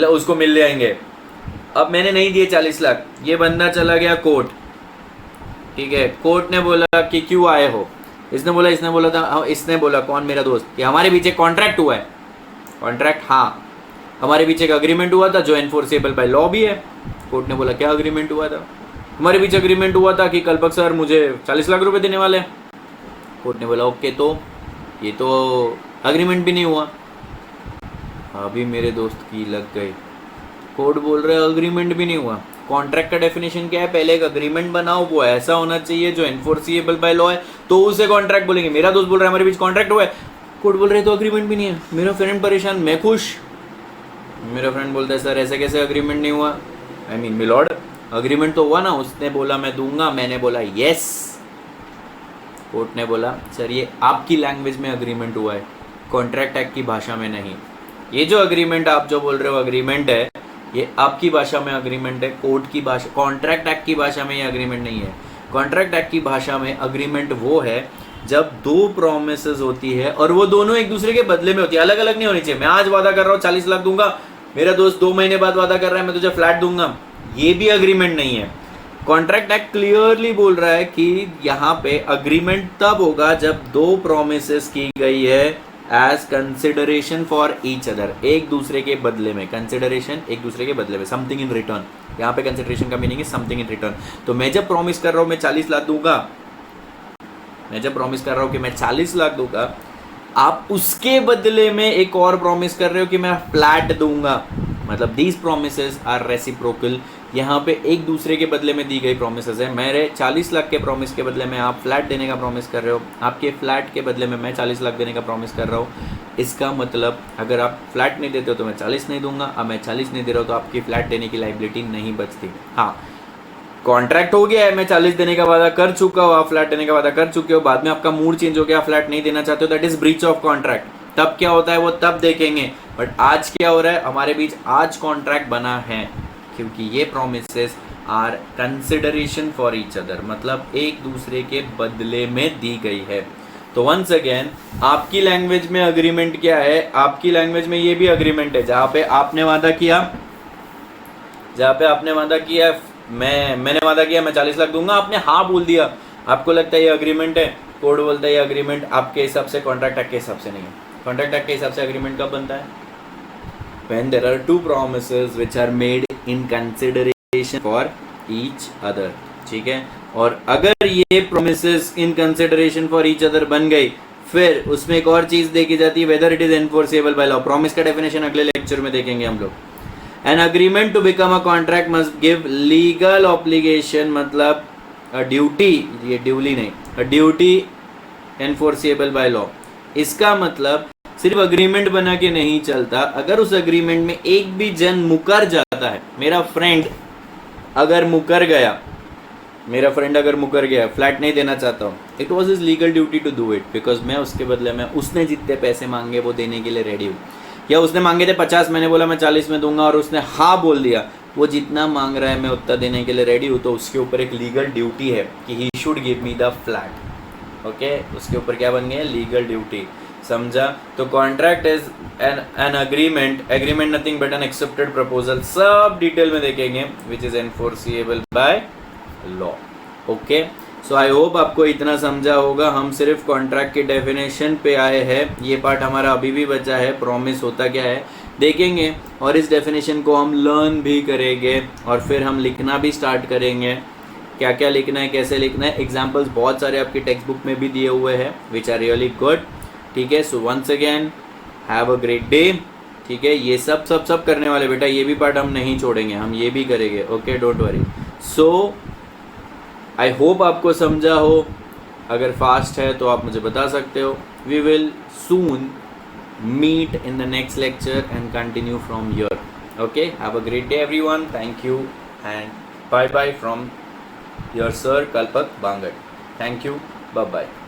उसको मिल जाएंगे। अब मैंने नहीं दिए 40 लाख, ये बंदा चला गया कोर्ट, ठीक है। कोर्ट ने बोला कि क्यों आए हो? इसने बोला कौन? मेरा दोस्त, कि हमारे बीच एक कॉन्ट्रैक्ट हुआ है। कॉन्ट्रैक्ट? हाँ, हमारे बीच एक अग्रीमेंट हुआ था जो एनफोर्सेबल बाय लॉ भी है। कोर्ट ने बोला क्या अग्रीमेंट हुआ था? हमारे बीच अग्रीमेंट हुआ था कि कल्पक सर मुझे 40 लाख रुपए देने वाले हैं। कोर्ट ने बोला ओके, तो ये तो अग्रीमेंट भी नहीं हुआ। अभी मेरे दोस्त की लग गई, कोर्ट बोल रहे अग्रीमेंट भी नहीं हुआ। कॉन्ट्रैक्ट का डेफिनेशन क्या है? पहले एक अग्रीमेंट बनाओ, वो ऐसा होना चाहिए जो एनफोर्सिएबल बाय लॉ है, तो उसे कॉन्ट्रैक्ट बोलेंगे। मेरा दोस्त बोल रहा है हमारे बीच कॉन्ट्रैक्ट हुआ है, कोर्ट बोल रहे तो अग्रीमेंट भी नहीं है। मेरा फ्रेंड परेशान, मैं खुश। मेरा फ्रेंड बोलता है सर ऐसे कैसे अग्रीमेंट नहीं हुआ? आई मीन मिलॉर्ड, अग्रीमेंट तो हुआ ना, उसने बोला मैं दूंगा, मैंने बोला यस। कोर्ट ने बोला सर ये आपकी लैंग्वेज में अग्रीमेंट हुआ है, कॉन्ट्रैक्ट एक्ट की भाषा में नहीं। ये जो अग्रीमेंट आप जो बोल रहे हो अग्रीमेंट है, ये आपकी भाषा में अग्रीमेंट है, कोर्ट की भाषा, कॉन्ट्रैक्ट एक्ट की भाषा में ये अग्रीमेंट नहीं है। कॉन्ट्रैक्ट एक्ट की भाषा में अग्रीमेंट वो है जब दो प्रोमिसेस होती है और वो दोनों एक दूसरे के बदले में होती है, अलग अलग नहीं होनी चाहिए। मैं आज वादा कर रहा हूँ 40 लाख दूंगा, मेरा दोस्त 2 महीने बाद वादा कर रहा है मैं तुझे फ्लैट दूंगा, ये भी अग्रीमेंट नहीं है। कॉन्ट्रैक्ट एक्ट क्लियरली बोल रहा है कि यहाँ पे अग्रीमेंट तब होगा जब दो प्रोमिसेस की गई है as consideration for each other, एक दूसरे के बदले में। कंसिडरेशन एक दूसरे के बदले में, समथिंग इन रिटर्न। यहाँ पे कंसिडरेशन का मीनिंग है समथिंग इन रिटर्न। तो मैं जब प्रॉमिस कर रहा हूँ मैं 40 लाख दूंगा, मैं जब प्रॉमिस कर रहा हूँ कि मैं 40 लाख दूंगा, आप उसके बदले में एक और प्रॉमिस कर रहे हो कि मैं फ्लैट दूंगा। मतलब दीज प्रोमिसेस आर रेसिप्रोकल। यहाँ पे एक दूसरे के बदले में दी गई प्रोमिसेस है। मेरे 40 लाख के प्रॉमिस के बदले में आप फ्लैट देने का प्रॉमिस कर रहे हो, आपके फ्लैट के बदले में मैं 40 लाख देने का प्रॉमिस कर रहा हूँ। इसका मतलब अगर आप फ्लैट नहीं देते हो तो मैं 40 नहीं दूंगा, अब मैं 40 नहीं दे रहा हूँ तो आपकी फ्लैट देने की लाइबिलिटी नहीं बचती। हाँ, कॉन्ट्रैक्ट हो गया है, मैं 40 देने का वादा कर चुका हूँ, आप फ्लैट देने का वादा कर चुके हो, बाद में आपका मूड चेंज हो गया, आप फ्लैट नहीं देना चाहते हो, that is breach of contract. तब क्या होता है वो तब देखेंगे, बट आज क्या हो रहा है हमारे बीच? आज कॉन्ट्रैक्ट बना है क्योंकि ये promises are consideration for each other, मतलब एक दूसरे के बदले में दी गई है। तो वंस अगेन आपकी लैंग्वेज में अग्रीमेंट क्या है? आपकी लैंग्वेज में ये भी अग्रीमेंट है जहाँ पे आपने वादा किया, मैंने वादा किया मैं 40 लाख दूंगा, आपने हाँ बोल दिया, आपको लगता है ये अग्रीमेंट है, कोर्ट बोलता है ये अग्रीमेंट आपके हिसाब से कॉन्ट्रैक्ट एक्ट के हिसाब से नहीं है। कॉन्ट्रैक्ट एक्ट के हिसाब से अग्रीमेंट कब बनता है? when there are two promises which are made in consideration for each other, ठीक है। और अगर ये promises in consideration for each other बन गई, फिर उसमें एक और चीज देखी जाती है, whether it is enforceable by law। promise का definition अगले लेक्चर में देखेंगे हम लोग। An agreement to become a contract must give legal obligation, मतलब a duty, ये duty नहीं, a duty enforceable by law। इसका मतलब सिर्फ अग्रीमेंट बना के नहीं चलता, अगर उस अग्रीमेंट में एक भी जन मुकर जाता है, मेरा फ्रेंड अगर मुकर गया, फ्लैट नहीं देना चाहता हूँ, it was his legal duty to do it, because मैं उसके बदले में उसने जितने पैसे मांगे वो देने के लिए रेडी हूँ। या उसने मांगे थे 50, मैंने बोला मैं 40 में दूंगा और उसने हाँ बोल दिया, वो जितना मांग रहा है मैं उतना देने के लिए रेडी हूँ, तो उसके ऊपर एक लीगल ड्यूटी है कि he should give me the flat. Okay, उसके ऊपर क्या बन गया? Legal duty. समझा? तो contract is an agreement nothing but an accepted proposal, सब डिटेल में देखेंगे, विच is enforceable by law. Okay, so I hope आपको इतना समझा होगा। हम सिर्फ कॉन्ट्रैक्ट के डेफिनेशन पे आए हैं, ये पार्ट हमारा अभी भी बचा है, प्रॉमिस होता क्या है देखेंगे, और इस डेफिनेशन को हम लर्न भी करेंगे और फिर हम लिखना भी स्टार्ट करेंगे। क्या क्या लिखना है, कैसे लिखना है, एग्जाम्पल्स बहुत सारे आपकी टेक्स्ट बुक में भी दिए हुए हैं, विच आर रियली गुड। ठीक है, so once again have a great day. ठीक है, ये सब करने वाले बेटा, ये भी पार्ट हम नहीं छोड़ेंगे, हम ये भी करेंगे। Okay, don't worry. So I hope आपको समझा हो, अगर फास्ट है तो आप मुझे बता सकते हो। We will soon meet in the next lecture and continue from here. Okay, have a great day everyone, thank you and bye bye from Your Sir Kalpak Bangat. Thank you. Bye bye.